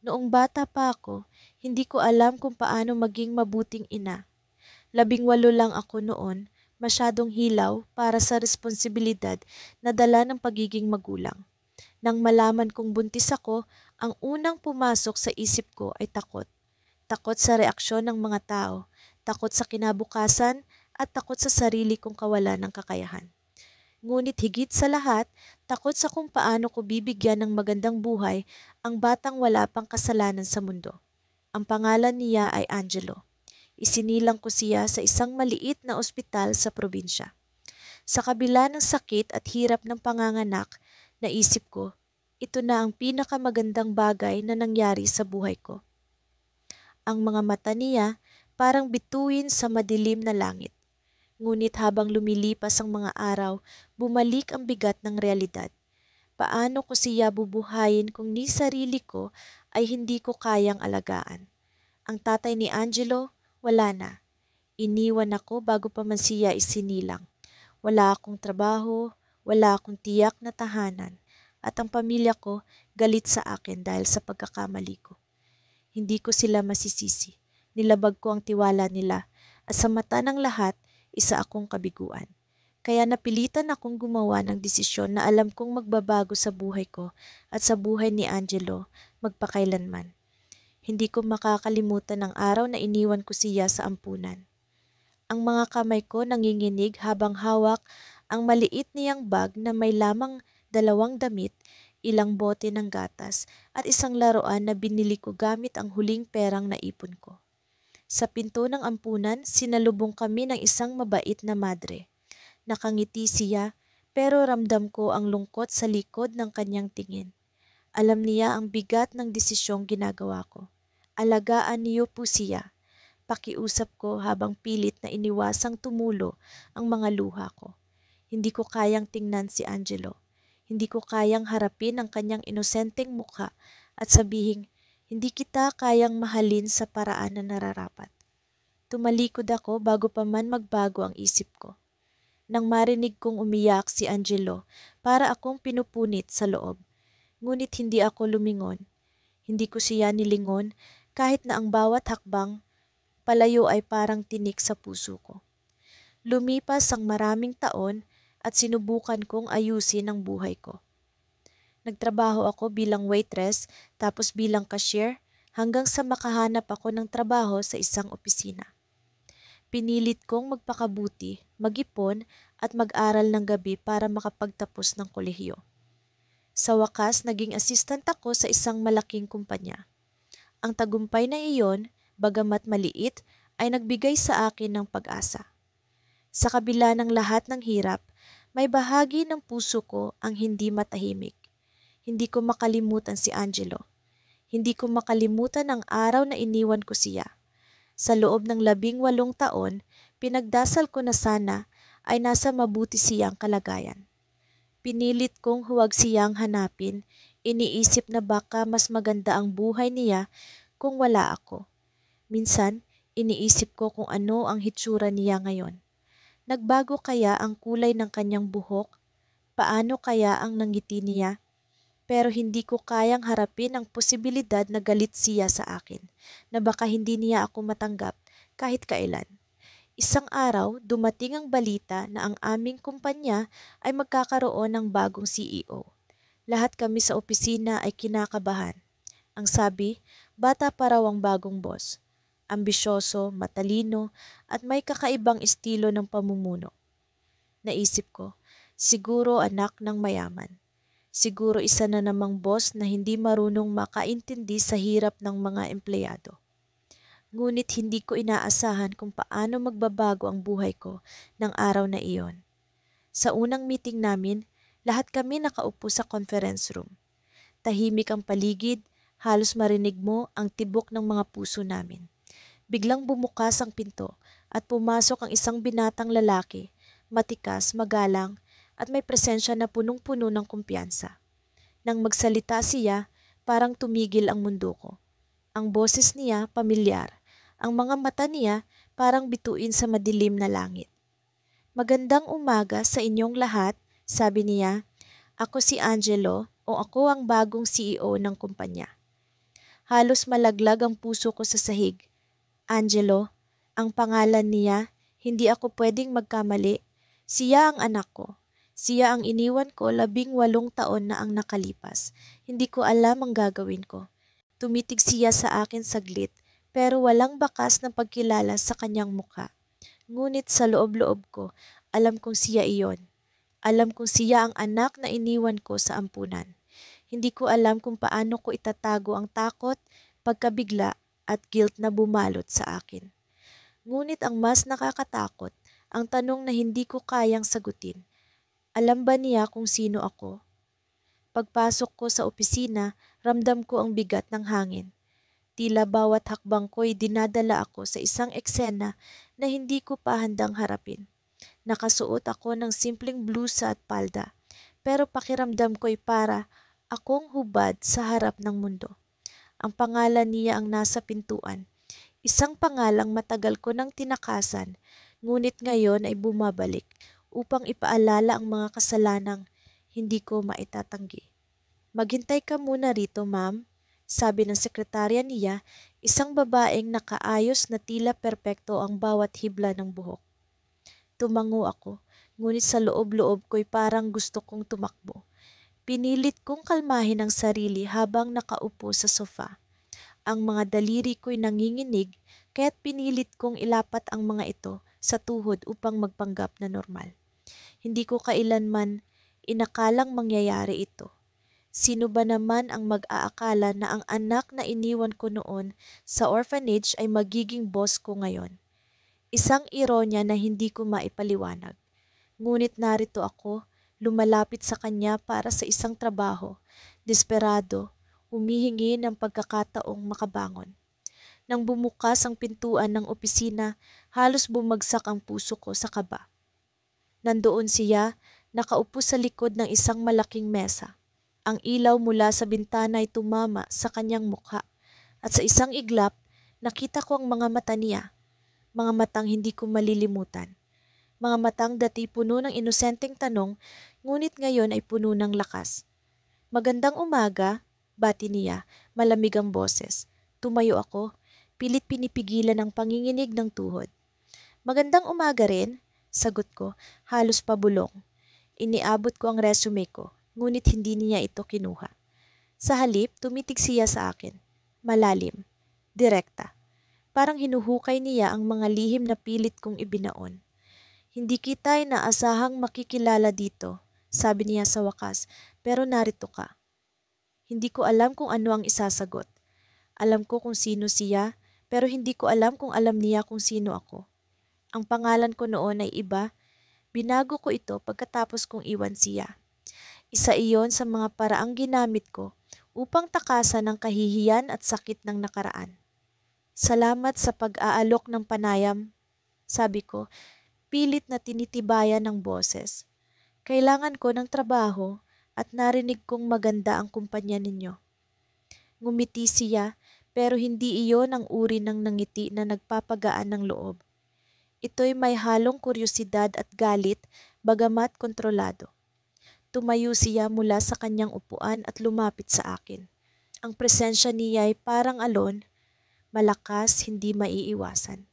Noong bata pa ako, hindi ko alam kung paano maging mabuting ina. 18 lang ako noon, masyadong hilaw para sa responsibilidad na dala ng pagiging magulang. Nang malaman kong buntis ako, ang unang pumasok sa isip ko ay takot. Takot sa reaksyon ng mga tao, takot sa kinabukasan, at takot sa sarili kong kawalan ng kakayahan. Ngunit higit sa lahat, takot sa kung paano ko bibigyan ng magandang buhay ang batang wala pang kasalanan sa mundo. Ang pangalan niya ay Angelo. Isinilang ko siya sa isang maliit na ospital sa probinsya. Sa kabila ng sakit at hirap ng panganganak, naisip ko, ito na ang pinakamagandang bagay na nangyari sa buhay ko. Ang mga mata niya parang bituin sa madilim na langit. Ngunit habang lumilipas ang mga araw, bumalik ang bigat ng realidad. Paano ko siya bubuhayin kung ni sarili ko ay hindi ko kayang alagaan? Ang tatay ni Angelo, wala na. Iniwan ako bago pa man siya isinilang. Wala akong trabaho, wala akong tiyak na tahanan, at ang pamilya ko galit sa akin dahil sa pagkakamali ko. Hindi ko sila masisisi. Nilabag ko ang tiwala nila at sa mata ng lahat, isa akong kabiguan. Kaya napilitan akong gumawa ng desisyon na alam kong magbabago sa buhay ko at sa buhay ni Angelo magpakailanman. Hindi ko makakalimutan ang araw na iniwan ko siya sa ampunan. Ang mga kamay ko nanginginig habang hawak ang maliit niyang bag na may lamang 2 damit, ilang bote ng gatas at isang laruan na binili ko gamit ang huling perang naipon ko. Sa pinto ng ampunan, sinalubong kami ng isang mabait na madre. Nakangiti siya pero ramdam ko ang lungkot sa likod ng kanyang tingin. Alam niya ang bigat ng desisyong ginagawa ko. Alagaan niyo po siya. Pakiusap ko habang pilit na iniwasang tumulo ang mga luha ko. Hindi ko kayang tingnan si Angelo. Hindi ko kayang harapin ang kanyang inosenteng mukha at sabihing, hindi kita kayang mahalin sa paraan na nararapat. Tumalikod ako bago pa man magbago ang isip ko. Nang marinig kong umiyak si Angelo, para akong pinupunit sa loob. Ngunit hindi ako lumingon. Hindi ko siya nilingon kahit na ang bawat hakbang palayo ay parang tinik sa puso ko. Lumipas ang maraming taon at sinubukan kong ayusin ang buhay ko. Nagtrabaho ako bilang waitress tapos bilang cashier hanggang sa makahanap ako ng trabaho sa isang opisina. Pinilit kong magpakabuti, mag-ipon at mag-aral ng gabi para makapagtapos ng kolehiyo. Sa wakas, naging assistant ako sa isang malaking kumpanya. Ang tagumpay na iyon, bagamat maliit, ay nagbigay sa akin ng pag-asa. Sa kabila ng lahat ng hirap, may bahagi ng puso ko ang hindi matahimik. Hindi ko makalimutan si Angelo. Hindi ko makalimutan ang araw na iniwan ko siya. Sa loob ng 18 taon, pinagdasal ko na sana ay nasa mabuti siyang kalagayan. Pinilit kong huwag siyang hanapin, iniisip na baka mas maganda ang buhay niya kung wala ako. Minsan, iniisip ko kung ano ang hitsura niya ngayon. Nagbago kaya ang kulay ng kanyang buhok? Paano kaya ang nangiti niya? Pero hindi ko kayang harapin ang posibilidad na galit siya sa akin, na baka hindi niya ako matanggap kahit kailan. Isang araw, dumating ang balita na ang aming kumpanya ay magkakaroon ng bagong CEO. Lahat kami sa opisina ay kinakabahan. Ang sabi, bata pa raw ang bagong boss. Ambisyoso, matalino, at may kakaibang estilo ng pamumuno. Naisip ko, siguro anak ng mayaman. Siguro isa na namang boss na hindi marunong makaintindi sa hirap ng mga empleyado. Ngunit hindi ko inaasahan kung paano magbabago ang buhay ko ng araw na iyon. Sa unang meeting namin, lahat kami nakaupo sa conference room. Tahimik ang paligid, halos marinig mo ang tibok ng mga puso namin. Biglang bumukas ang pinto at pumasok ang isang binatang lalaki, matikas, magalang, at may presensya na punong-puno ng kumpiyansa. Nang magsalita siya, parang tumigil ang mundo ko. Ang boses niya pamilyar, ang mga mata niya parang bituin sa madilim na langit. Magandang umaga sa inyong lahat, sabi niya. Ako si Angelo o ako ang bagong CEO ng kumpanya. Halos malaglag ang puso ko sa sahig. Angelo, ang pangalan niya, hindi ako pwedeng magkamali. Siya ang anak ko. Siya ang iniwan ko 18 taon na ang nakalipas. Hindi ko alam ang gagawin ko. Tumitig siya sa akin saglit, pero walang bakas ng pagkilala sa kanyang mukha. Ngunit sa loob-loob ko, alam kong siya iyon. Alam kong siya ang anak na iniwan ko sa ampunan. Hindi ko alam kung paano ko itatago ang takot, pagkabigla at guilt na bumalot sa akin. Ngunit ang mas nakakatakot, ang tanong na hindi ko kayang sagutin. Alam ba niya kung sino ako? Pagpasok ko sa opisina, ramdam ko ang bigat ng hangin. Tila bawat hakbang ko'y dinadala ako sa isang eksena na hindi ko pa handang harapin. Nakasuot ako ng simpleng blusa at palda, pero pakiramdam ko'y para akong hubad sa harap ng mundo. Ang pangalan niya ang nasa pintuan. Isang pangalang matagal ko nang tinakasan, ngunit ngayon ay bumabalik upang ipaalala ang mga kasalanang hindi ko maitatanggi. Maghintay ka muna rito, ma'am, sabi ng sekretarya niya, isang babaeng nakaayos na tila perpekto ang bawat hibla ng buhok. Tumango ako, ngunit sa loob-loob ko'y parang gusto kong tumakbo. Pinilit kong kalmahin ang sarili habang nakaupo sa sofa. Ang mga daliri ko'y nanginginig, kaya't pinilit kong ilapat ang mga ito sa tuhod upang magpanggap na normal. Hindi ko kailanman inakalang mangyayari ito. Sino ba naman ang mag-aakala na ang anak na iniwan ko noon sa orphanage ay magiging boss ko ngayon? Isang ironya na hindi ko maipaliwanag. Ngunit narito ako, lumalapit sa kanya para sa isang trabaho, desperado, humihingi ng pagkakataong makabangon. Nang bumukas ang pintuan ng opisina, halos bumagsak ang puso ko sa kaba. Nandoon siya, nakaupo sa likod ng isang malaking mesa. Ang ilaw mula sa bintana ay tumama sa kanyang mukha at sa isang iglap, nakita ko ang mga mata niya, mga matang hindi ko malilimutan. Mga matang dati puno ng inosenteng tanong, ngunit ngayon ay puno ng lakas. Magandang umaga, bati niya, malamig ang boses. Tumayo ako, pilit pinipigilan ang panginginig ng tuhod. Magandang umaga rin, sagot ko, halos pabulong. Iniabot ko ang resume ko, ngunit hindi niya ito kinuha. Sa halip, tumitig siya sa akin. Malalim, direkta. Parang hinuhukay niya ang mga lihim na pilit kong ibinaon. Hindi kita inaasahang makikilala dito, sabi niya sa wakas, pero narito ka. Hindi ko alam kung ano ang isasagot. Alam ko kung sino siya, pero hindi ko alam kung alam niya kung sino ako. Ang pangalan ko noon ay iba. Binago ko ito pagkatapos kong iwan siya. Isa iyon sa mga paraang ginamit ko upang takasan ang kahihiyan at sakit ng nakaraan. Salamat sa pag-aalok ng panayam, sabi ko, pilit na tinitibayan ng boses. Kailangan ko ng trabaho at narinig kong maganda ang kumpanya ninyo. Ngumiti siya, pero hindi iyon ang uri ng nangiti na nagpapagaan ng loob. Ito'y may halong kuryosidad at galit, bagamat kontrolado. Tumayo siya mula sa kanyang upuan at lumapit sa akin. Ang presensya niya ay parang alon, malakas, hindi maiiwasan.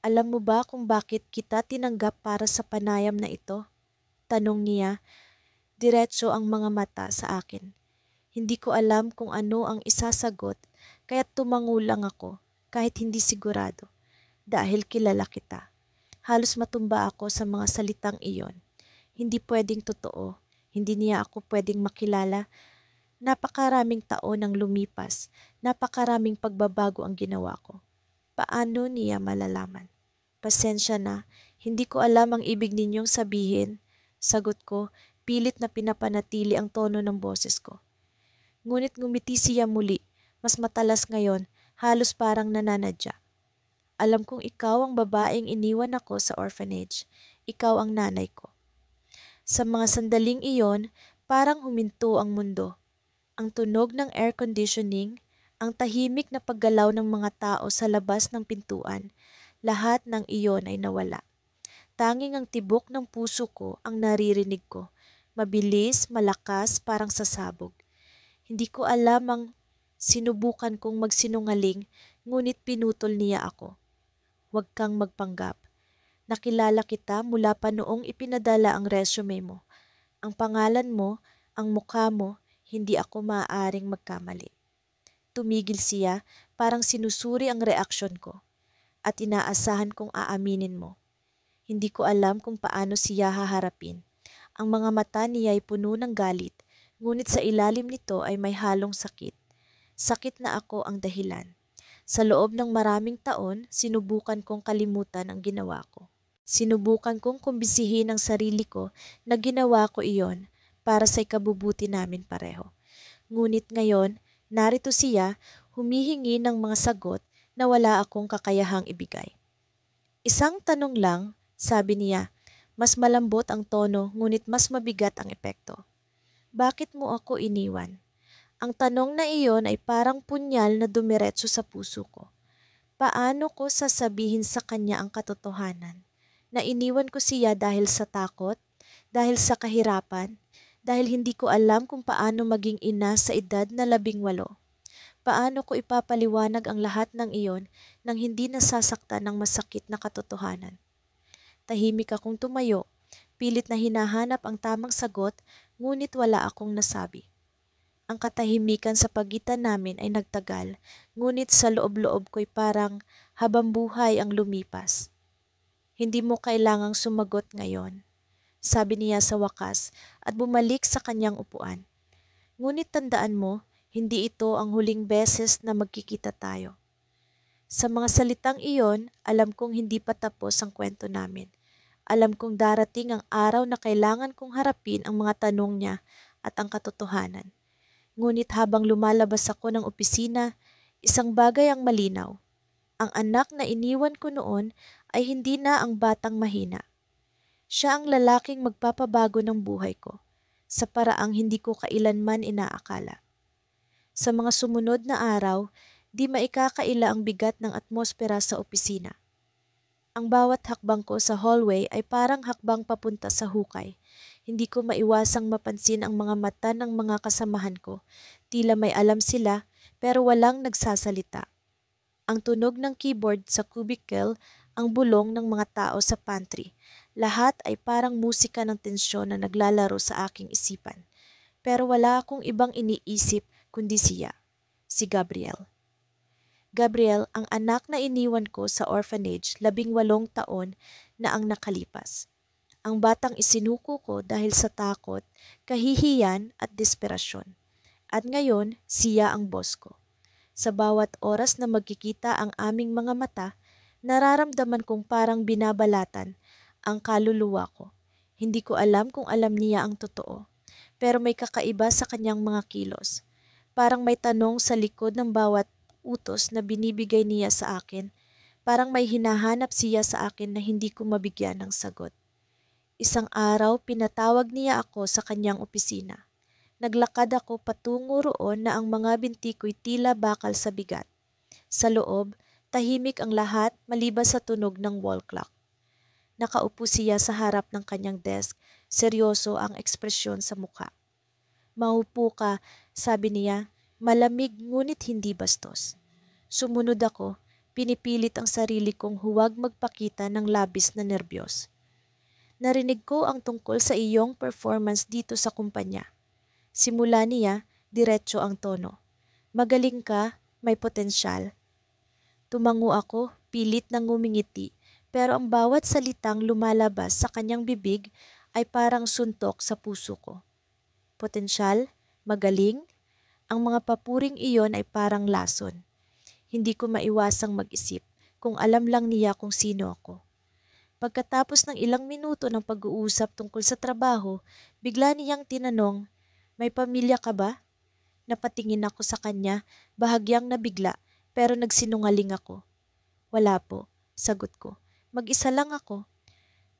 Alam mo ba kung bakit kita tinanggap para sa panayam na ito? Tanong niya, diretso ang mga mata sa akin. Hindi ko alam kung ano ang isasagot, kaya't tumango lang ako, kahit hindi sigurado, dahil kilala kita. Halos matumba ako sa mga salitang iyon. Hindi pwedeng totoo, hindi niya ako pwedeng makilala. Napakaraming taon ang lumipas, napakaraming pagbabago ang ginawa ko. Paano niya malalaman? Pasensya na, hindi ko alam ang ibig ninyong sabihin, sagot ko, pilit na pinapanatili ang tono ng boses ko. Ngunit ngumiti siya muli, mas matalas ngayon, halos parang nananadya. Alam kong ikaw ang babaeng iniwan ako sa orphanage. Ikaw ang nanay ko. Sa mga sandaling iyon, parang huminto ang mundo. Ang tunog ng air conditioning, ang tahimik na paggalaw ng mga tao sa labas ng pintuan, lahat ng iyon ay nawala. Tanging ang tibok ng puso ko ang naririnig ko. Mabilis, malakas, parang sasabog. Hindi ko alam ang Sinubukan kong magsinungaling, ngunit pinutol niya ako. Huwag kang magpanggap. Nakilala kita mula pa noong ipinadala ang resume mo. Ang pangalan mo, ang mukha mo, hindi ako maaaring magkamali. Tumigil siya, parang sinusuri ang reaksyon ko, at inaasahan kong aaminin mo. Hindi ko alam kung paano siya haharapin. Ang mga mata niya ay puno ng galit, ngunit sa ilalim nito ay may halong sakit. Sakit na ako ang dahilan. Sa loob ng maraming taon, sinubukan kong kalimutan ang ginawa ko. Sinubukan kong kumbisihin ang sarili ko na ginawa ko iyon para sa ikabubuti namin pareho. Ngunit ngayon, narito siya humihingi ng mga sagot na wala akong kakayahang ibigay. Isang tanong lang, sabi niya, mas malambot ang tono ngunit mas mabigat ang epekto. Bakit mo ako iniwan? Ang tanong na iyon ay parang punyal na dumiretso sa puso ko. Paano ko sasabihin sa kanya ang katotohanan? Na iniwan ko siya dahil sa takot, dahil sa kahirapan, dahil hindi ko alam kung paano maging ina sa edad na 18. Paano ko ipapaliwanag ang lahat ng iyon nang hindi nasasaktan ng masakit na katotohanan? Tahimik akong tumayo, pilit na hinahanap ang tamang sagot, ngunit wala akong nasabi. Ang katahimikan sa pagitan namin ay nagtagal, ngunit sa loob-loob ko'y parang habang buhay ang lumipas. Hindi mo kailangang sumagot ngayon, sabi niya sa wakas at bumalik sa kanyang upuan. Ngunit tandaan mo, hindi ito ang huling beses na magkikita tayo. Sa mga salitang iyon, alam kong hindi pa tapos ang kwento namin. Alam kong darating ang araw na kailangan kong harapin ang mga tanong niya at ang katotohanan. Ngunit habang lumalabas ako ng opisina, isang bagay ang malinaw. Ang anak na iniwan ko noon ay hindi na ang batang mahina. Siya ang lalaking magpapabago ng buhay ko, sa paraang hindi ko kailanman inaakala. Sa mga sumunod na araw, di maikakaila ang bigat ng atmosfera sa opisina. Ang bawat hakbang ko sa hallway ay parang hakbang papunta sa hukay. Hindi ko maiwasang mapansin ang mga mata ng mga kasamahan ko. Tila may alam sila pero walang nagsasalita. Ang tunog ng keyboard sa cubicle, ang bulong ng mga tao sa pantry. Lahat ay parang musika ng tensyon na naglalaro sa aking isipan. Pero wala akong ibang iniisip kundi siya, si Gabriel. Gabriel, ang anak na iniwan ko sa orphanage 18 taon na ang nakalipas. Ang batang isinuko ko dahil sa takot, kahihiyan at desperasyon. At ngayon, siya ang boss ko. Sa bawat oras na magkikita ang aming mga mata, nararamdaman kong parang binabalatan ang kaluluwa ko. Hindi ko alam kung alam niya ang totoo, pero may kakaiba sa kanyang mga kilos. Parang may tanong sa likod ng bawat utos na binibigay niya sa akin. Parang may hinahanap siya sa akin na hindi ko mabigyan ng sagot. Isang araw, pinatawag niya ako sa kanyang opisina. Naglakad ako patungo roon na ang mga binti ko'y tila bakal sa bigat. Sa loob, tahimik ang lahat maliban sa tunog ng wall clock. Nakaupo siya sa harap ng kanyang desk, seryoso ang ekspresyon sa mukha. Maupo ka, sabi niya, malamig ngunit hindi bastos. Sumunod ako, pinipilit ang sarili kong huwag magpakita ng labis na nerbiyos. Narinig ko ang tungkol sa iyong performance dito sa kumpanya. Simula niya, diretso ang tono. Magaling ka, may potensyal. Tumango ako, pilit nang ngumingiti, pero ang bawat salitang lumalabas sa kanyang bibig ay parang suntok sa puso ko. Potensyal? Magaling? Ang mga papuring iyon ay parang lason. Hindi ko maiwasang mag-isip kung alam lang niya kung sino ako. Pagkatapos ng ilang minuto ng pag-uusap tungkol sa trabaho, bigla niyang tinanong, may pamilya ka ba? Napatingin ako sa kanya, bahagyang nabigla, pero nagsinungaling ako. Wala po, sagot ko. Mag-isa lang ako.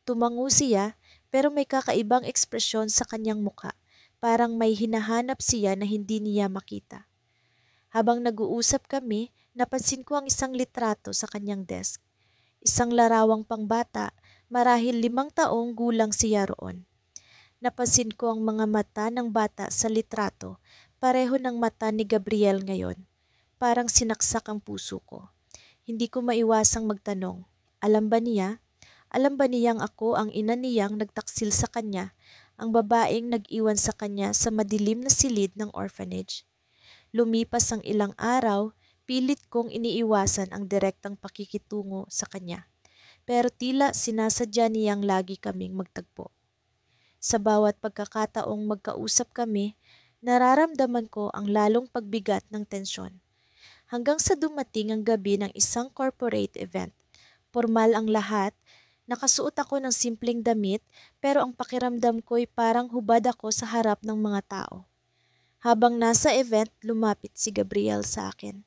Tumango siya, pero may kakaibang ekspresyon sa kanyang muka. Parang may hinahanap siya na hindi niya makita. Habang nag-uusap kami, napansin ko ang isang litrato sa kanyang desk. Isang larawang pangbata, marahil 5 taong gulang siya roon. Napansin ko ang mga mata ng bata sa litrato, pareho ng mata ni Gabriel ngayon. parang sinaksak ang puso ko. Hindi ko maiwasang magtanong, alam ba niya? Alam ba niyang ako ang ina niyang nagtaksil sa kanya, ang babaeng nag-iwan sa kanya sa madilim na silid ng orphanage? Lumipas ang ilang araw, pilit kong iniiwasan ang direktang pakikitungo sa kanya. Pero tila sinasadya niyang lagi kaming magtagpo. Sa bawat pagkakataong magkausap kami, nararamdaman ko ang lalong pagbigat ng tensyon. Hanggang sa dumating ang gabi ng isang corporate event. Formal ang lahat, nakasuot ako ng simpleng damit pero ang pakiramdam ko'y parang hubad ako sa harap ng mga tao. Habang nasa event, lumapit si Gabriel sa akin.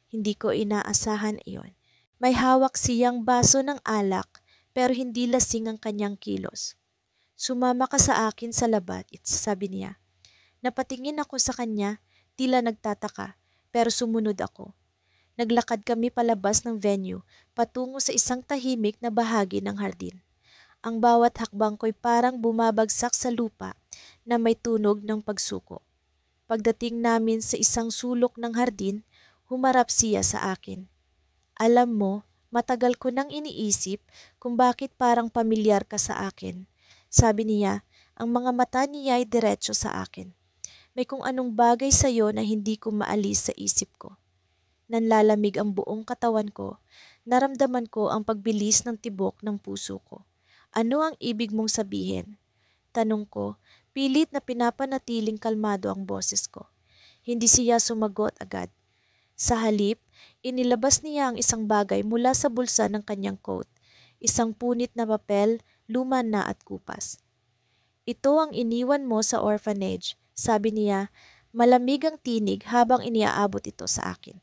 Hindi ko inaasahan iyon. May hawak siyang baso ng alak pero hindi lasing ang kanyang kilos. Sumama ka sa akin sa labat, sabi niya. Napatingin ako sa kanya, tila nagtataka, pero sumunod ako. Naglakad kami palabas ng venue, patungo sa isang tahimik na bahagi ng hardin. Ang bawat hakbang ko'y parang bumabagsak sa lupa na may tunog ng pagsuko. Pagdating namin sa isang sulok ng hardin, humarap siya sa akin. Alam mo, matagal ko nang iniisip kung bakit parang pamilyar ka sa akin. Sabi niya, ang mga mata niya ay diretso sa akin. May kung anong bagay sa iyo na hindi ko maalis sa isip ko. Nanlalamig ang buong katawan ko. Naramdaman ko ang pagbilis ng tibok ng puso ko. Ano ang ibig mong sabihin? Tanong ko, pilit na pinapanatiling kalmado ang boses ko. Hindi siya sumagot agad. Sa halip, inilabas niya ang isang bagay mula sa bulsa ng kanyang coat. Isang punit na papel, luma na at kupas. Ito ang iniwan mo sa orphanage, sabi niya, malamig ang tinig habang iniaabot ito sa akin.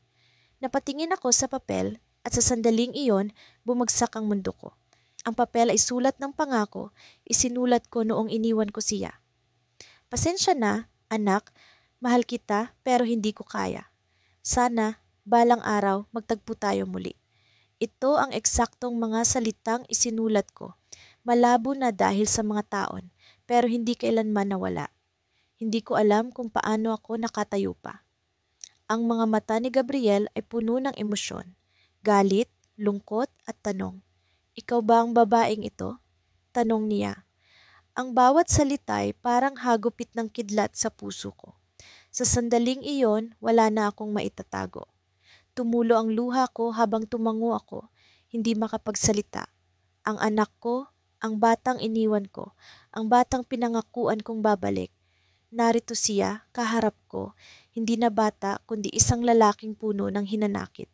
Napatingin ako sa papel at sa sandaling iyon, bumagsak ang mundo ko. Ang papel ay sulat ng pangako, isinulat ko noong iniwan ko siya. Pasensya na, anak, mahal kita pero hindi ko kaya. Sana, balang araw, magtagpo tayo muli. Ito ang eksaktong mga salitang isinulat ko. Malabo na dahil sa mga taon, pero hindi kailanman nawala. Hindi ko alam kung paano ako nakatayo pa. Ang mga mata ni Gabriel ay puno ng emosyon, galit, lungkot at tanong. Ikaw ba ang babaeng ito? Tanong niya. Ang bawat salita ay parang hagupit ng kidlat sa puso ko. Sa sandaling iyon, wala na akong maitatago. Tumulo ang luha ko habang tumango ako, hindi makapagsalita. Ang anak ko, ang batang iniwan ko, ang batang pinangakuan kong babalik. Narito siya, kaharap ko, hindi na bata kundi isang lalaking puno ng hinanakit.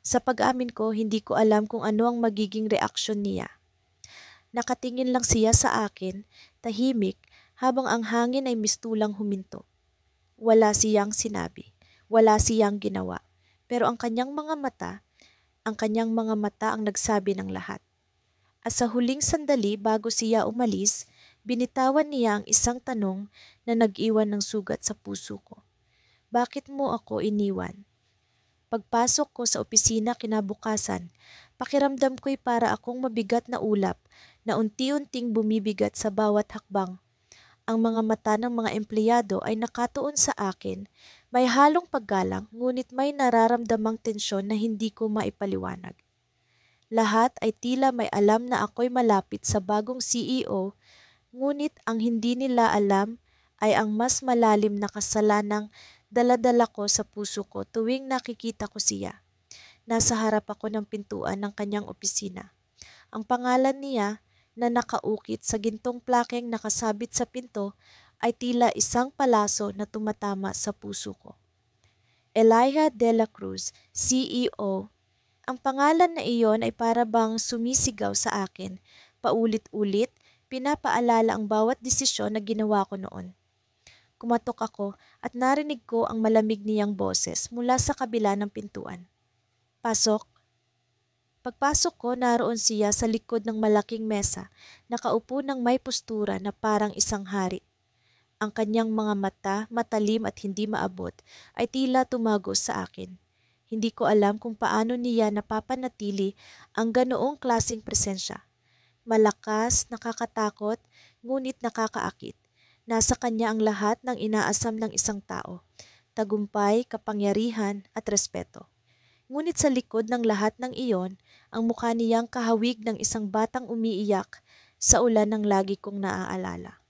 Sa pag-amin ko, hindi ko alam kung ano ang magiging reaksyon niya. Nakatingin lang siya sa akin, tahimik, habang ang hangin ay mistulang huminto. Wala siyang sinabi, wala siyang ginawa, pero ang kanyang mga mata ang nagsabi ng lahat. At sa huling sandali bago siya umalis, binitawan niya ang isang tanong na nag-iwan ng sugat sa puso ko. Bakit mo ako iniwan? Pagpasok ko sa opisina kinabukasan, pakiramdam ko'y para akong mabigat na ulap na unti-unting bumibigat sa bawat hakbang. Ang mga mata ng mga empleyado ay nakatuon sa akin, may halong paggalang ngunit may nararamdamang tensyon na hindi ko maipaliwanag. Lahat ay tila may alam na ako'y malapit sa bagong CEO, ngunit ang hindi nila alam ay ang mas malalim na kasalanang dala-dala ko sa puso ko tuwing nakikita ko siya. Nasa harap ako ng pintuan ng kanyang opisina. Ang pangalan niya na nakaukit sa gintong plakeng nakasabit sa pinto ay tila isang palaso na tumatama sa puso ko. Elijah de la Cruz, CEO. Ang pangalan na iyon ay para bang sumisigaw sa akin. Paulit-ulit, pinapaalala ang bawat desisyon na ginawa ko noon. Kumatok ako at narinig ko ang malamig niyang boses mula sa kabila ng pintuan. Pasok. Pagpasok ko, naroon siya sa likod ng malaking mesa, nakaupo ng may postura na parang isang hari. Ang kanyang mga mata, matalim at hindi maabot, ay tila tumagos sa akin. Hindi ko alam kung paano niya napapanatili ang ganoong klaseng presensya. Malakas, nakakatakot, ngunit nakakaakit. Nasa kanya ang lahat ng inaasam ng isang tao. tagumpay, kapangyarihan at respeto. Ngunit sa likod ng lahat ng iyon, ang mukha niyang kahawig ng isang batang umiiyak sa ulan ng lagi kong naaalala.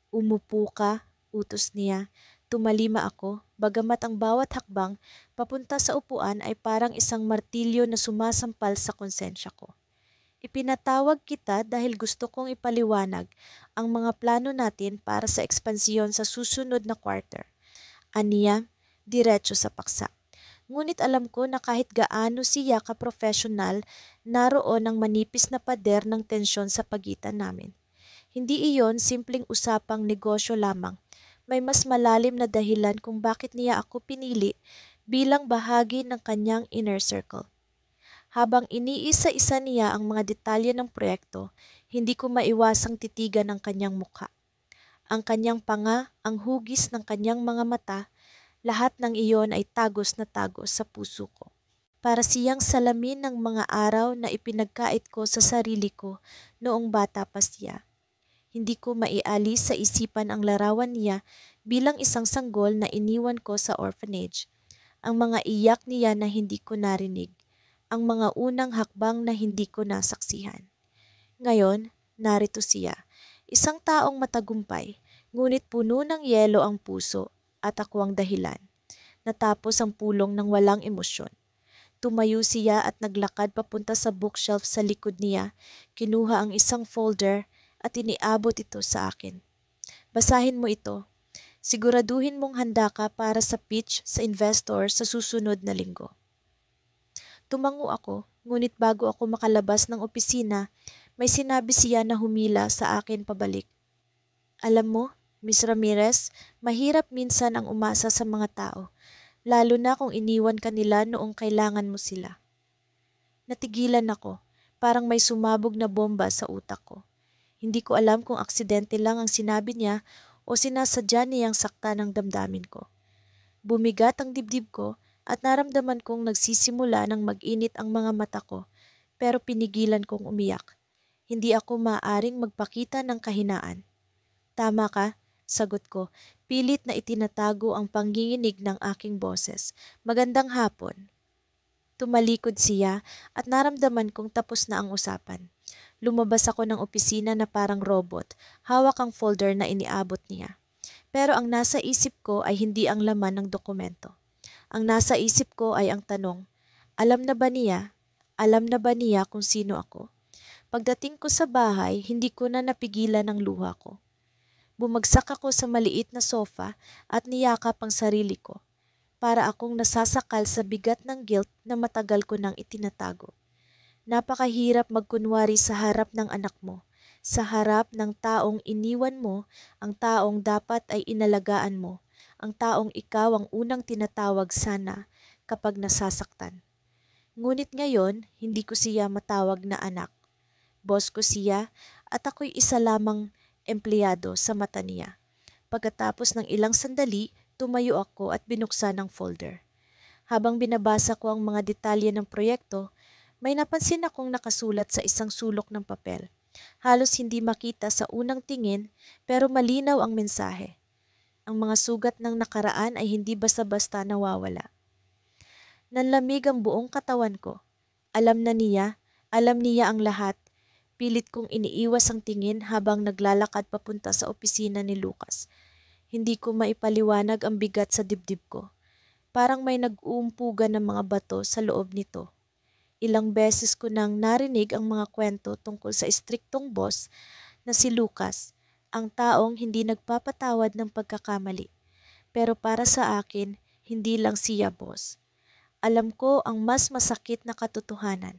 Umupo ka, utos niya. Tumalima ako, bagamat ang bawat hakbang papunta sa upuan ay parang isang martilyo na sumasampal sa konsensya ko. Ipinatawag kita dahil gusto kong ipaliwanag ang mga plano natin para sa ekspansiyon sa susunod na quarter. Aniya, diretso sa paksa. Ngunit alam ko na kahit gaano siya ka-professional, naroon ang manipis na pader ng tensyon sa pagitan namin. Hindi iyon simpleng usapang negosyo lamang. May mas malalim na dahilan kung bakit niya ako pinili bilang bahagi ng kanyang inner circle. Habang iniisa-isa niya ang mga detalye ng proyekto, hindi ko maiwasang titigan ang kanyang mukha. Ang kanyang panga, ang hugis ng kanyang mga mata, lahat ng iyon ay tagos na tagos sa puso ko. Para siyang salamin ng mga araw na ipinagkait ko sa sarili ko noong bata pa siya. Hindi ko maialis sa isipan ang larawan niya bilang isang sanggol na iniwan ko sa orphanage. Ang mga iyak niya na hindi ko narinig. Ang mga unang hakbang na hindi ko nasaksihan. Ngayon, narito siya. Isang taong matagumpay, ngunit puno ng yelo ang puso at ako ang dahilan. Natapos ang pulong ng walang emosyon. Tumayo siya at naglakad papunta sa bookshelf sa likod niya, kinuha ang isang folder at iniabot ito sa akin. Basahin mo ito. Siguraduhin mong handa ka para sa pitch sa investor sa susunod na linggo. Tumango ako, ngunit bago ako makalabas ng opisina, may sinabi siya na humila sa akin pabalik. Alam mo, Miss Ramirez, mahirap minsan ang umasa sa mga tao, lalo na kung iniwan ka nila noong kailangan mo sila. Natigilan ako, parang may sumabog na bomba sa utak ko. Hindi ko alam kung aksidente lang ang sinabi niya o sinasadya niyang sakta ng damdamin ko. Bumigat ang dibdib ko at naramdaman kong nagsisimula ng mag-init ang mga mata ko, pero pinigilan kong umiyak. Hindi ako maaaring magpakita ng kahinaan. Tama ka, sagot ko, pilit na itinatago ang panginginig ng aking boses. Magandang hapon. Tumalikod siya at naramdaman kong tapos na ang usapan. Lumabas ako ng opisina na parang robot, hawak ang folder na iniabot niya. Pero ang nasa isip ko ay hindi ang laman ng dokumento. Ang nasa isip ko ay ang tanong, alam na ba niya? Alam na ba niya kung sino ako? Pagdating ko sa bahay, hindi ko na napigilan ang luha ko. Bumagsak ako sa maliit na sofa at niyakap ang sarili ko. Para akong nasasakal sa bigat ng guilt na matagal ko nang itinatago. Napakahirap magkunwari sa harap ng anak mo, sa harap ng taong iniwan mo, ang taong dapat ay inalagaan mo, ang taong ikaw ang unang tinatawag sana kapag nasasaktan. Ngunit ngayon, hindi ko siya matawag na anak. Boss ko siya at ako'y isa lamang empleyado sa mata niya. Pagkatapos ng ilang sandali, tumayo ako at binuksan ang folder. Habang binabasa ko ang mga detalye ng proyekto, may napansin akong nakasulat sa isang sulok ng papel. Halos hindi makita sa unang tingin pero malinaw ang mensahe. Ang mga sugat ng nakaraan ay hindi basta-basta nawawala. Nanlamig ang buong katawan ko. Alam niya ang lahat. Pilit kong iniiwas ang tingin habang naglalakad papunta sa opisina ni Lucas. Hindi ko maipaliwanag ang bigat sa dibdib ko. Parang may nag-uumpugan ng mga bato sa loob nito. Ilang beses ko nang narinig ang mga kwento tungkol sa istriktong boss na si Lucas, ang taong hindi nagpapatawad ng pagkakamali. Pero para sa akin, hindi lang siya boss. Alam ko ang mas masakit na katotohanan.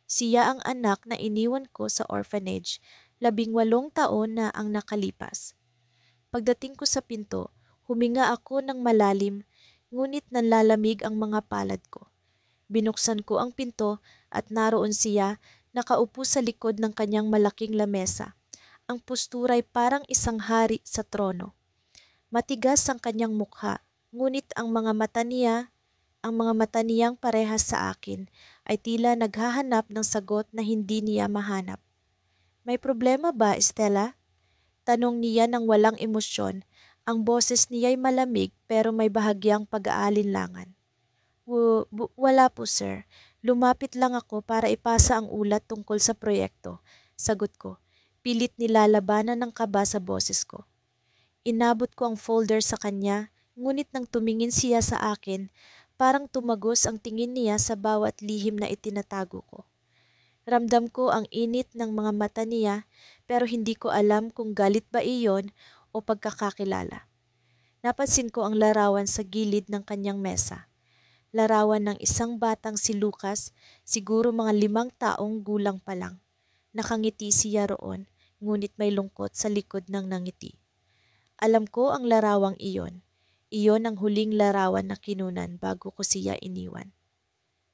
Siya ang anak na iniwan ko sa orphanage, 18 taon na ang nakalipas. Pagdating ko sa pinto, huminga ako ng malalim, ngunit nanlalamig ang mga palad ko. Binuksan ko ang pinto at naroon siya, nakaupo sa likod ng kanyang malaking lamesa. Ang postura ay parang isang hari sa trono. Matigas ang kanyang mukha, ngunit ang mga mata niyang parehas sa akin ay tila naghahanap ng sagot na hindi niya mahanap. May problema ba, Estela? Tanong niya ng walang emosyon, Ang boses niya'y malamig pero may bahagyang pag-aalinlangan. Wala po sir. Lumapit lang ako para ipasa ang ulat tungkol sa proyekto. Sagot ko. Pilit nilalabanan ng kaba sa boses ko. Inabot ko ang folder sa kanya, ngunit nang tumingin siya sa akin, parang tumagos ang tingin niya sa bawat lihim na itinatago ko. Ramdam ko ang init ng mga mata niya pero hindi ko alam kung galit ba iyon o pagkakakilala. Napansin ko ang larawan sa gilid ng kanyang mesa. Larawan ng isang batang si Lucas, siguro mga 5 taong gulang pa lang. Nakangiti siya roon, ngunit may lungkot sa likod ng nangiti. Alam ko ang larawang iyon. Iyon ang huling larawan na kinunan bago ko siya iniwan.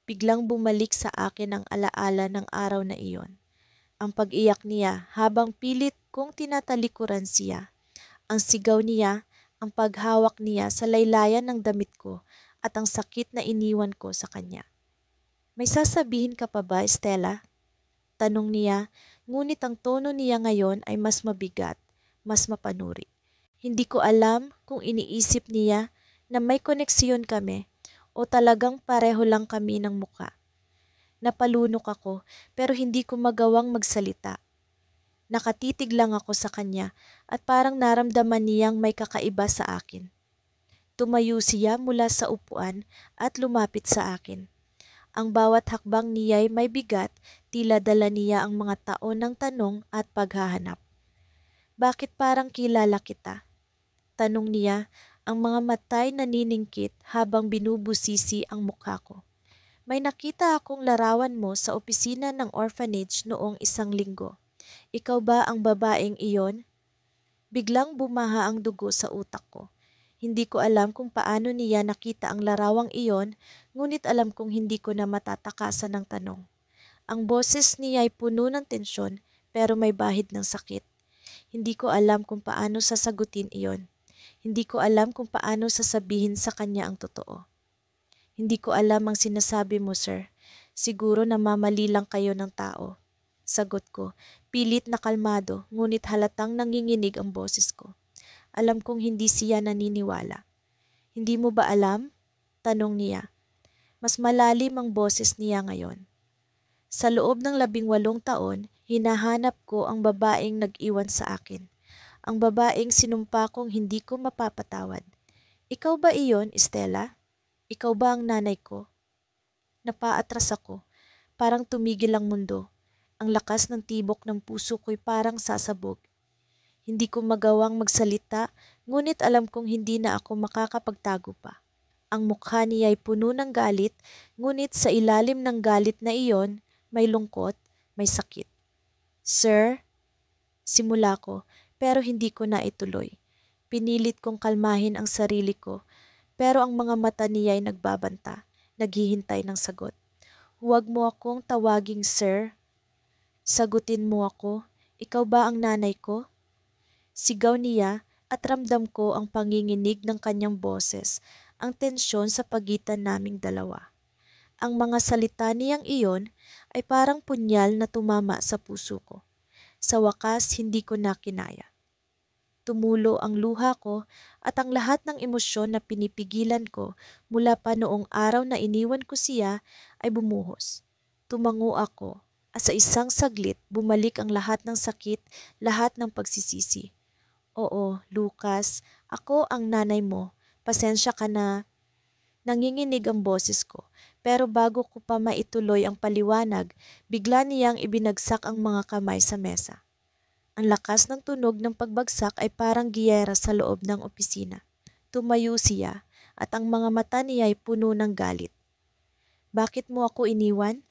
Biglang bumalik sa akin ang alaala ng araw na iyon. Ang pag-iyak niya habang pilit kong tinatalikuran siya. Ang sigaw niya, ang paghawak niya sa laylayan ng damit ko at ang sakit na iniwan ko sa kanya. May sasabihin ka pa ba, Stella? Tanong niya, ngunit ang tono niya ngayon ay mas mabigat, mas mapanuri. Hindi ko alam kung iniisip niya na may koneksyon kami o talagang pareho lang kami ng muka. Napalunok ako pero hindi ko magawang magsalita. Nakatitig lang ako sa kanya at parang naramdaman niyang may kakaiba sa akin. Tumayo siya mula sa upuan at lumapit sa akin. Ang bawat hakbang niya'y may bigat, tila dala niya ang mga taon ng tanong at paghahanap. Bakit parang kilala kita? Tanong niya, ang mga mata'y naniningkit habang binubusisi ang mukha ko. May nakita akong larawan mo sa opisina ng orphanage noong 1 linggo. Ikaw ba ang babaeng iyon? Biglang bumaha ang dugo sa utak ko. Hindi ko alam kung paano niya nakita ang larawang iyon, ngunit alam kong hindi ko na matatakasan ng tanong. Ang boses niya ay puno ng tensyon pero may bahid ng sakit. Hindi ko alam kung paano sasagutin iyon. Hindi ko alam kung paano sasabihin sa kanya ang totoo. Hindi ko alam ang sinasabi mo, sir. Siguro namamali lang kayo ng tao. Sagot ko, pilit na kalmado, ngunit halatang nanginginig ang boses ko. Alam kong hindi siya naniniwala. Hindi mo ba alam? Tanong niya. Mas malalim ang boses niya ngayon. Sa loob ng 18 taon, hinahanap ko ang babaeng nag-iwan sa akin. Ang babaeng sinumpa kong hindi ko mapapatawad. Ikaw ba iyon, Stella? Ikaw ba ang nanay ko? Napaatras ako. Parang tumigil ang mundo. Ang lakas ng tibok ng puso ko'y parang sasabog. Hindi ko magawang magsalita, ngunit alam kong hindi na ako makakapagtago pa. Ang mukha niya ay puno ng galit, ngunit sa ilalim ng galit na iyon, may lungkot, may sakit. Sir, simula ko, pero hindi ko na ituloy. Pinilit kong kalmahin ang sarili ko, pero ang mga mata niya ay nagbabanta, naghihintay ng sagot. Huwag mo akong tawaging sir. Sagutin mo ako, ikaw ba ang nanay ko? Sigaw niya at ramdam ko ang panginginig ng kanyang boses, ang tensyon sa pagitan naming dalawa. Ang mga salita niyang iyon ay parang punyal na tumama sa puso ko. Sa wakas, hindi ko na kinaya. Tumulo ang luha ko at ang lahat ng emosyon na pinipigilan ko mula pa noong araw na iniwan ko siya ay bumuhos. Tumango ako at sa isang saglit bumalik ang lahat ng sakit, lahat ng pagsisisi. Oo, Lucas, ako ang nanay mo. Pasensya ka na. Nanginginig ang boses ko. Pero bago ko pa maituloy ang paliwanag, bigla niyang ibinagsak ang mga kamay sa mesa. Ang lakas ng tunog ng pagbagsak ay parang giyera sa loob ng opisina. Tumayo siya at ang mga mata niya ay puno ng galit. Bakit mo ako iniwan?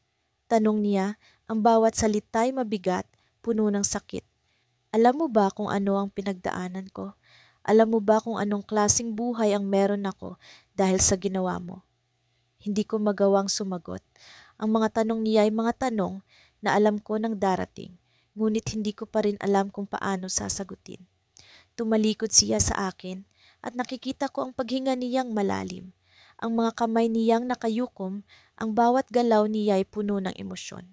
Tanong niya, ang bawat salita ay mabigat, puno ng sakit. Alam mo ba kung ano ang pinagdaanan ko? Alam mo ba kung anong klaseng buhay ang meron ako dahil sa ginawa mo? Hindi ko magawang sumagot. Ang mga tanong niya ay mga tanong na alam ko nang darating. Ngunit hindi ko pa rin alam kung paano sasagutin. Tumalikod siya sa akin at nakikita ko ang paghinga niyang malalim. Ang mga kamay niyang nakayukom, ang bawat galaw niya ay puno ng emosyon.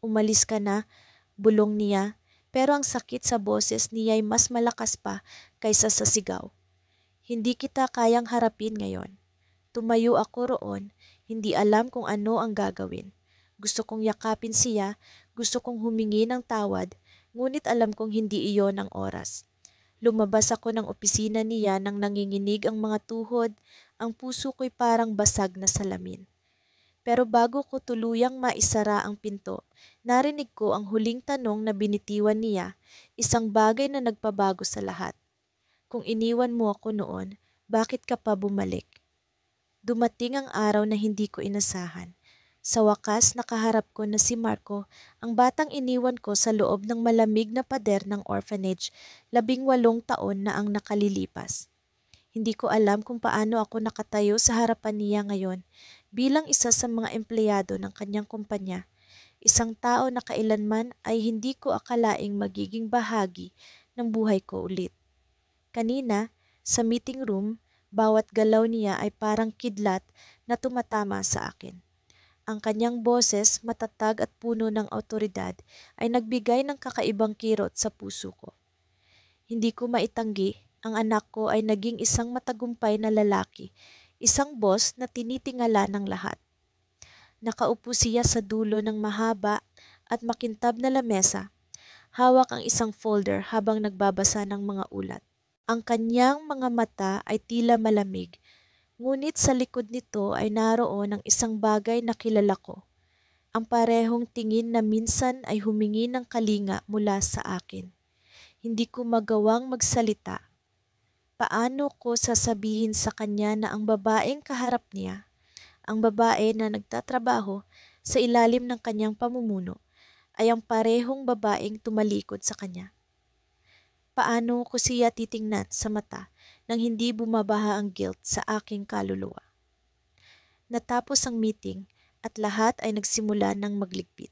Umalis ka na, bulong niya, pero ang sakit sa boses niya ay mas malakas pa kaysa sa sigaw. Hindi kita kayang harapin ngayon. Tumayo ako roon, hindi alam kung ano ang gagawin. Gusto kong yakapin siya, gusto kong humingi ng tawad, ngunit alam kong hindi iyon ang oras. Lumabas ako ng opisina niya nang nanginginig ang mga tuhod, ang puso ko'y parang basag na salamin. Pero bago ko tuluyang maisara ang pinto, narinig ko ang huling tanong na binitiwan niya, isang bagay na nagpabago sa lahat. Kung iniwan mo ako noon, bakit ka pa bumalik? Dumating ang araw na hindi ko inasahan. Sa wakas, nakaharap ko na si Marco, ang batang iniwan ko sa loob ng malamig na pader ng orphanage, 18 taon na ang nakalilipas. Hindi ko alam kung paano ako nakatayo sa harapan niya ngayon bilang isa sa mga empleyado ng kanyang kumpanya, isang tao na kailanman ay hindi ko akalaing magiging bahagi ng buhay ko ulit. Kanina, sa meeting room, bawat galaw niya ay parang kidlat na tumatama sa akin. Ang kanyang boses, matatag at puno ng awtoridad, ay nagbigay ng kakaibang kirot sa puso ko. Hindi ko maitanggi, ang anak ko ay naging isang matagumpay na lalaki, isang boss na tinitingala ng lahat. Nakaupo siya sa dulo ng mahaba at makintab na lamesa, hawak ang isang folder habang nagbabasa ng mga ulat. Ang kanyang mga mata ay tila malamig, ngunit sa likod nito ay naroon ang isang bagay na kilala ko. Ang parehong tingin na minsan ay humingi ng kalinga mula sa akin. Hindi ko magawang magsalita. Paano ko sasabihin sa kanya na ang babaeng kaharap niya, ang babae na nagtatrabaho sa ilalim ng kanyang pamumuno, ay ang parehong babaeng tumalikod sa kanya? Paano ko siya titingnan sa mata nang hindi bumabaha ang guilt sa aking kaluluwa? Natapos ang meeting at lahat ay nagsimula ng magligpit.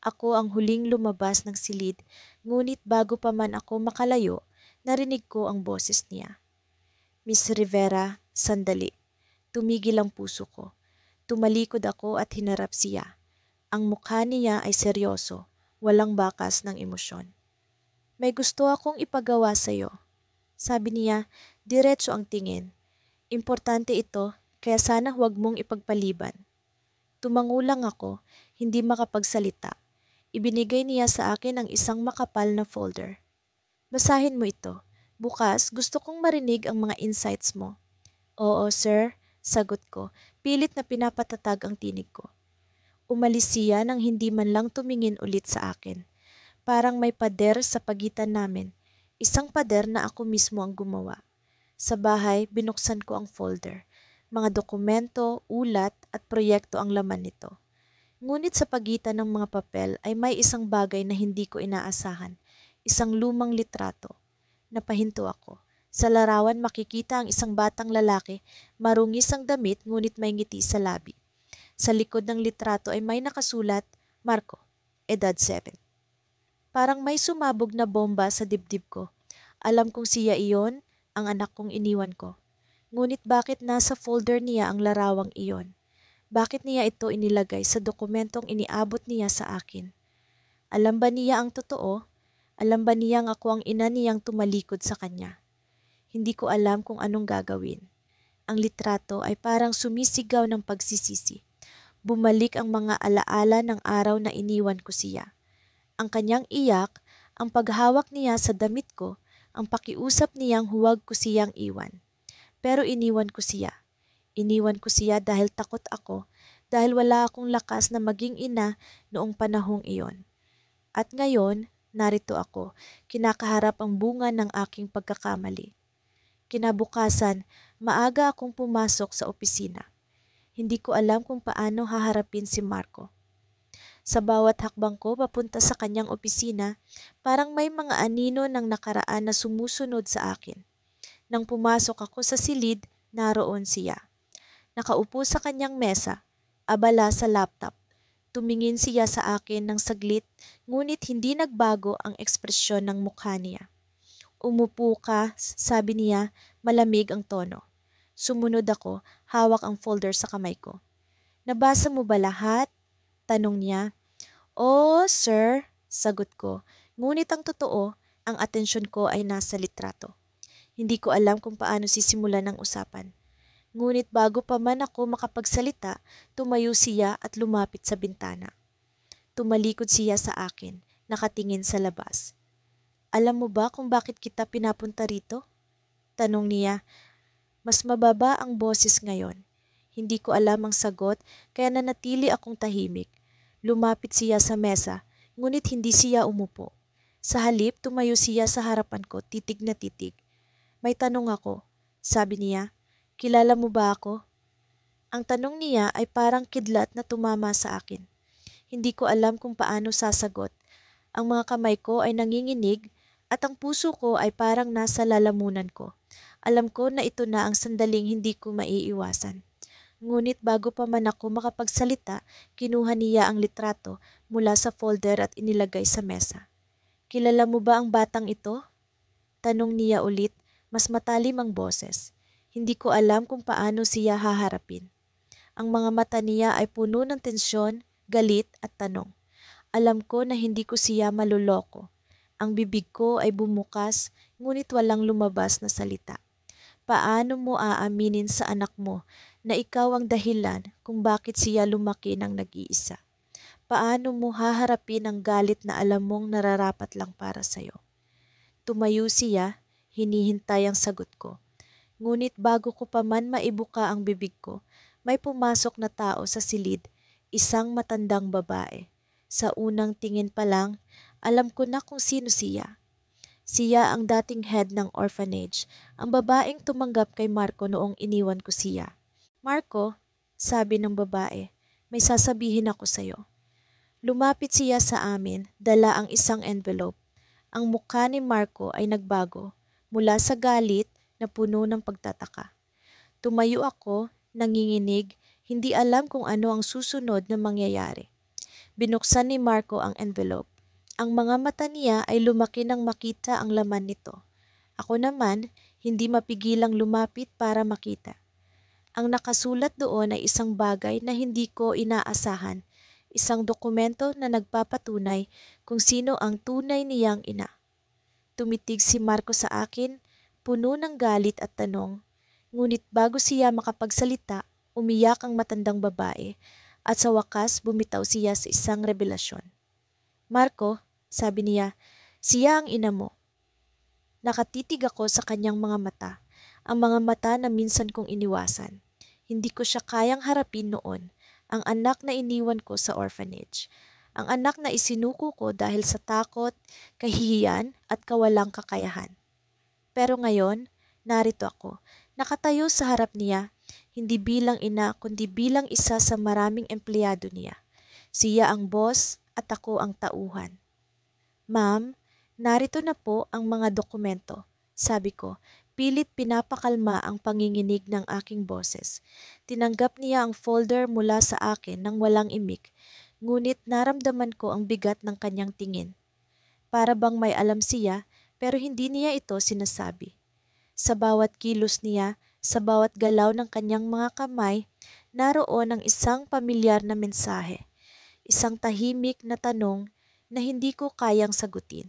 Ako ang huling lumabas ng silid, ngunit bago pa man ako makalayo, narinig ko ang boses niya. Miss Rivera, sandali. Tumigil ang puso ko. Tumalikod ako at hinarap siya. Ang mukha niya ay seryoso, walang bakas ng emosyon. May gusto akong ipagawa sa'yo. Sabi niya, diretso ang tingin. Importante ito, kaya sana huwag mong ipagpaliban. Tumangulang ako, hindi makapagsalita. Ibinigay niya sa akin ang isang makapal na folder. Basahin mo ito. Bukas, gusto kong marinig ang mga insights mo. Oo, sir, sagot ko. Pilit na pinapatatag ang tinig ko. Umalis siya nang hindi man lang tumingin ulit sa akin. Parang may pader sa pagitan namin. Isang pader na ako mismo ang gumawa. Sa bahay, binuksan ko ang folder. Mga dokumento, ulat at proyekto ang laman nito. Ngunit sa pagitan ng mga papel ay may isang bagay na hindi ko inaasahan. Isang lumang litrato. Napahinto ako. Sa larawan makikita ang isang batang lalaki, marungis ang damit ngunit may ngiti sa labi. Sa likod ng litrato ay may nakasulat, Marco, edad 7. Parang may sumabog na bomba sa dibdib ko. Alam kong siya iyon, ang anak kong iniwan ko. Ngunit bakit nasa folder niya ang larawang iyon? Bakit niya ito inilagay sa dokumentong iniabot niya sa akin? Alam ba niya ang totoo? Alam ba niyang ako ang ina niyang tumalikod sa kanya? Hindi ko alam kung anong gagawin. Ang litrato ay parang sumisigaw ng pagsisisi. Bumalik ang mga alaala ng araw na iniwan ko siya. Ang kanyang iyak, ang paghawak niya sa damit ko, ang pakiusap niyang huwag ko siyang iwan. Pero iniwan ko siya. Iniwan ko siya dahil takot ako, dahil wala akong lakas na maging ina noong panahong iyon. At ngayon, narito ako, kinakaharap ang bunga ng aking pagkakamali. Kinabukasan, maaga akong pumasok sa opisina. Hindi ko alam kung paano haharapin si Marco. Sa bawat hakbang ko papunta sa kanyang opisina, parang may mga anino ng nakaraan na sumusunod sa akin. Nang pumasok ako sa silid, naroon siya. Nakaupo sa kanyang mesa, abala sa laptop. Tumingin siya sa akin ng saglit, ngunit hindi nagbago ang ekspresyon ng mukha niya. Umupo ka, sabi niya, malamig ang tono. Sumunod ako, hawak ang folder sa kamay ko. Nabasa mo ba lahat? Tanong niya. Oh, sir, sagot ko. Ngunit ang totoo, ang atensyon ko ay nasa litrato. Hindi ko alam kung paano sisimulan ang usapan. Ngunit bago pa man ako makapagsalita, tumayo siya at lumapit sa bintana. Tumalikod siya sa akin, nakatingin sa labas. Alam mo ba kung bakit kita pinapunta rito? Tanong niya. Mas mababa ang boses ngayon. Hindi ko alam ang sagot kaya nanatili akong tahimik. Lumapit siya sa mesa, ngunit hindi siya umupo. Sa halip, tumayo siya sa harapan ko, titig na titig. May tanong ako, sabi niya. Kilala mo ba ako? Ang tanong niya ay parang kidlat na tumama sa akin. Hindi ko alam kung paano sasagot. Ang mga kamay ko ay nanginginig at ang puso ko ay parang nasa lalamunan ko. Alam ko na ito na ang sandaling hindi ko maiiwasan. Ngunit bago pa man ako makapagsalita, kinuha niya ang litrato mula sa folder at inilagay sa mesa. Kilala mo ba ang batang ito? Tanong niya ulit, mas matalim ang boses. Hindi ko alam kung paano siya haharapin. Ang mga mata niya ay puno ng tensyon, galit at tanong. Alam ko na hindi ko siya maluloko. Ang bibig ko ay bumukas, ngunit walang lumabas na salita. Paano mo aaminin sa anak mo na ikaw ang dahilan kung bakit siya lumaki ng nag-iisa? Paano mo haharapin ang galit na alam mong nararapat lang para sa'yo? Tumayo siya, hinihintay ang sagot ko. Ngunit bago ko pa man maibuka ang bibig ko, may pumasok na tao sa silid, isang matandang babae. Sa unang tingin pa lang, alam ko na kung sino siya. Siya ang dating head ng orphanage, ang babaeng tumanggap kay Marco noong iniwan ko siya. Marco, sabi ng babae, may sasabihin ako sa'yo. Lumapit siya sa amin, dala ang isang envelope. Ang mukha ni Marco ay nagbago, mula sa galit na puno ng pagtataka. Tumayo ako, nanginginig, hindi alam kung ano ang susunod na mangyayari. Binuksan ni Marco ang envelope. Ang mga mata niya ay lumaki nang makita ang laman nito. Ako naman, hindi mapigilang lumapit para makita. Ang nakasulat doon ay isang bagay na hindi ko inaasahan, isang dokumento na nagpapatunay kung sino ang tunay niyang ina. Tumitig si Marco sa akin, puno ng galit at tanong, ngunit bago siya makapagsalita, umiyak ang matandang babae at sa wakas bumitaw siya sa isang revelasyon. Marco, sabi niya, siya ang ina mo. Nakatitig ako sa kanyang mga mata, ang mga mata na minsan kong iniwasan. Hindi ko siya kayang harapin noon, ang anak na iniwan ko sa orphanage. Ang anak na isinuko ko dahil sa takot, kahihiyan at kawalang kakayahan. Pero ngayon, narito ako, nakatayo sa harap niya, hindi bilang ina kundi bilang isa sa maraming empleyado niya. Siya ang boss at ako ang tauhan. Ma'am, narito na po ang mga dokumento, sabi ko, pilit pinapakalma ang panginginig ng aking boses. Tinanggap niya ang folder mula sa akin nang walang imik, ngunit naramdaman ko ang bigat ng kanyang tingin. Para bang may alam siya, pero hindi niya ito sinasabi. Sa bawat kilos niya, sa bawat galaw ng kanyang mga kamay, naroon ang isang pamilyar na mensahe. Isang tahimik na tanong na hindi ko kayang sagutin.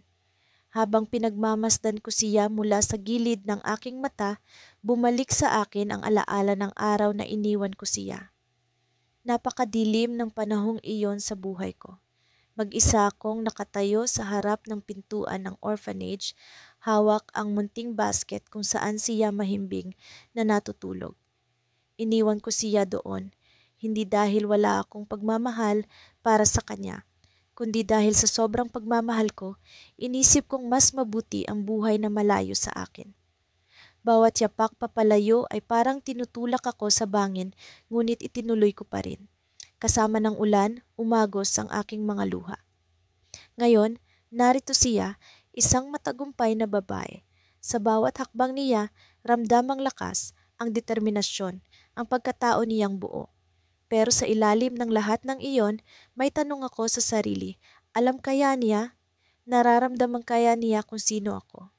Habang pinagmamasdan ko siya mula sa gilid ng aking mata, bumalik sa akin ang alaala ng araw na iniwan ko siya. Napakadilim ng panahong iyon sa buhay ko. Mag-isa akong nakatayo sa harap ng pintuan ng orphanage, hawak ang munting basket kung saan siya mahimbing na natutulog. Iniwan ko siya doon, hindi dahil wala akong pagmamahal para sa kanya, kundi dahil sa sobrang pagmamahal ko, inisip kong mas mabuti ang buhay na malayo sa akin. Bawat yapak papalayo ay parang tinutulak ako sa bangin, ngunit itinuloy ko pa rin. Kasama ng ulan, umagos ang aking mga luha. Ngayon, narito siya, isang matagumpay na babae. Sa bawat hakbang niya, ramdam ang lakas, ang determinasyon, ang pagkatao niyang buo. Pero sa ilalim ng lahat ng iyon, may tanong ako sa sarili, alam kaya niya? Nararamdaman kaya niya kung sino ako?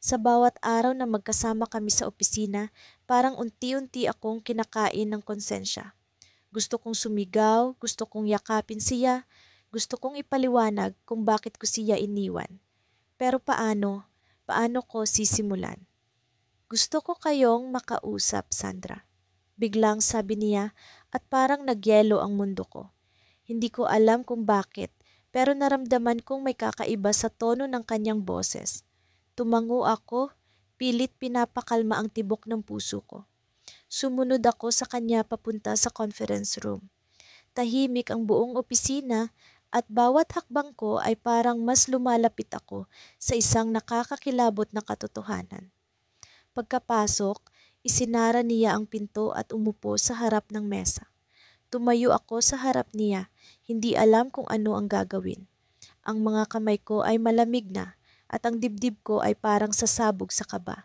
Sa bawat araw na magkasama kami sa opisina, parang unti-unti akong kinakain ng konsensya. Gusto kong sumigaw, gusto kong yakapin siya, gusto kong ipaliwanag kung bakit ko siya iniwan. Pero paano? Paano ko sisimulan? Gusto ko kayong makausap, Sandra. Biglang sabi niya at parang nagyelo ang mundo ko. Hindi ko alam kung bakit, pero naramdaman kong may kakaiba sa tono ng kanyang boses. Tumango ako, pilit pinapakalma ang tibok ng puso ko. Sumunod ako sa kanya papunta sa conference room. Tahimik ang buong opisina at bawat hakbang ko ay parang mas lumalapit ako sa isang nakakakilabot na katotohanan. Pagkapasok, isinara niya ang pinto at umupo sa harap ng mesa. Tumayo ako sa harap niya, hindi alam kung ano ang gagawin. Ang mga kamay ko ay malamig na at ang dibdib ko ay parang sasabog sa kaba.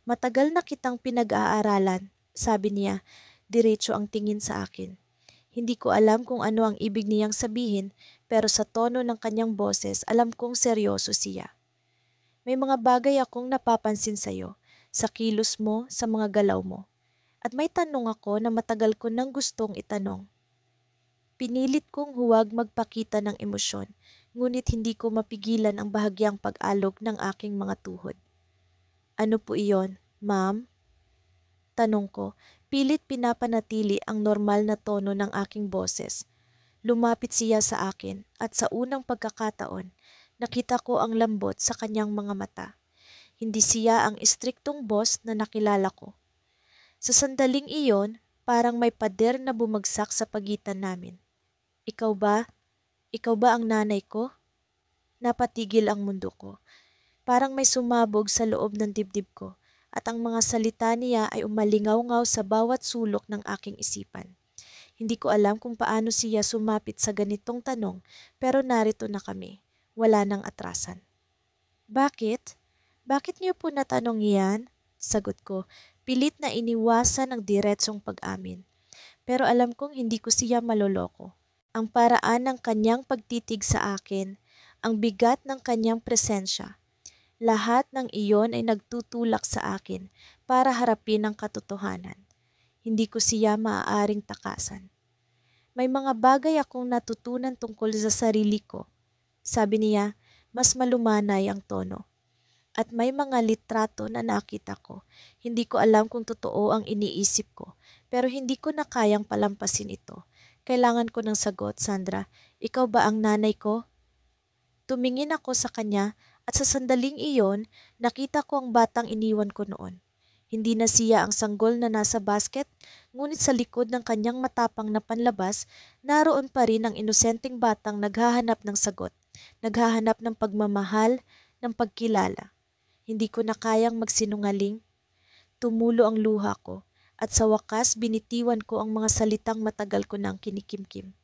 Matagal na kitang pinag-aaralan, sabi niya, diretso ang tingin sa akin. Hindi ko alam kung ano ang ibig niyang sabihin pero sa tono ng kanyang boses alam kong seryoso siya. May mga bagay akong napapansin sa'yo, sa kilos mo, sa mga galaw mo. At may tanong ako na matagal ko nang gustong itanong. Pinilit kong huwag magpakita ng emosyon, ngunit hindi ko mapigilan ang bahagyang pag-alog ng aking mga tuhod. Ano po iyon, ma'am? Tanong ko, pilit pinapanatili ang normal na tono ng aking boses. Lumapit siya sa akin at sa unang pagkakataon, nakita ko ang lambot sa kanyang mga mata. Hindi siya ang istriktong boss na nakilala ko. Sa sandaling iyon, parang may pader na bumagsak sa pagitan namin. Ikaw ba? Ikaw ba ang nanay ko? Napatigil ang mundo ko. Parang may sumabog sa loob ng dibdib ko at ang mga salita niya ay umalingaw-ngaw sa bawat sulok ng aking isipan. Hindi ko alam kung paano siya sumapit sa ganitong tanong pero narito na kami. Wala nang atrasan. Bakit? Bakit niyo po natanong iyan? Sagot ko, pilit na iniwasan ang diretsong pag-amin. Pero alam kong hindi ko siya maloloko. Ang paraan ng kanyang pagtitig sa akin, ang bigat ng kanyang presensya, lahat ng iyon ay nagtutulak sa akin para harapin ang katotohanan. Hindi ko siya maaaring takasan. May mga bagay akong natutunan tungkol sa sarili ko. Sabi niya, mas malumanay ang tono. At may mga litrato na nakita ko. Hindi ko alam kung totoo ang iniisip ko, pero hindi ko na kayang palampasin ito. Kailangan ko ng sagot, Sandra. Ikaw ba ang nanay ko? Tumingin ako sa kanya at sa sandaling iyon, nakita ko ang batang iniwan ko noon. Hindi na siya ang sanggol na nasa basket, ngunit sa likod ng kanyang matapang na panlabas, naroon pa rin ang inosenteng batang naghahanap ng sagot, naghahanap ng pagmamahal, ng pagkilala. Hindi ko na kayang magsinungaling. Tumulo ang luha ko at sa wakas binitiwan ko ang mga salitang matagal ko nang kinikimkim.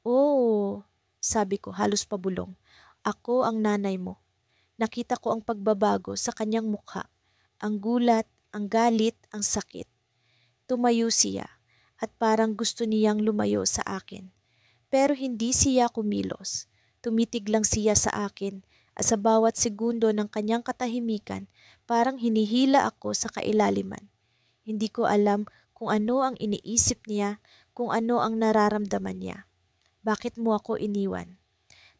Oh, sabi ko halos pabulong. Ako ang nanay mo. Nakita ko ang pagbabago sa kanyang mukha. Ang gulat, ang galit, ang sakit. Tumayo siya at parang gusto niyang lumayo sa akin. Pero hindi siya kumilos. Tumitig lang siya sa akin at sa bawat segundo ng kanyang katahimikan parang hinihila ako sa kailaliman. Hindi ko alam kung ano ang iniisip niya, kung ano ang nararamdaman niya. Bakit mo ako iniwan?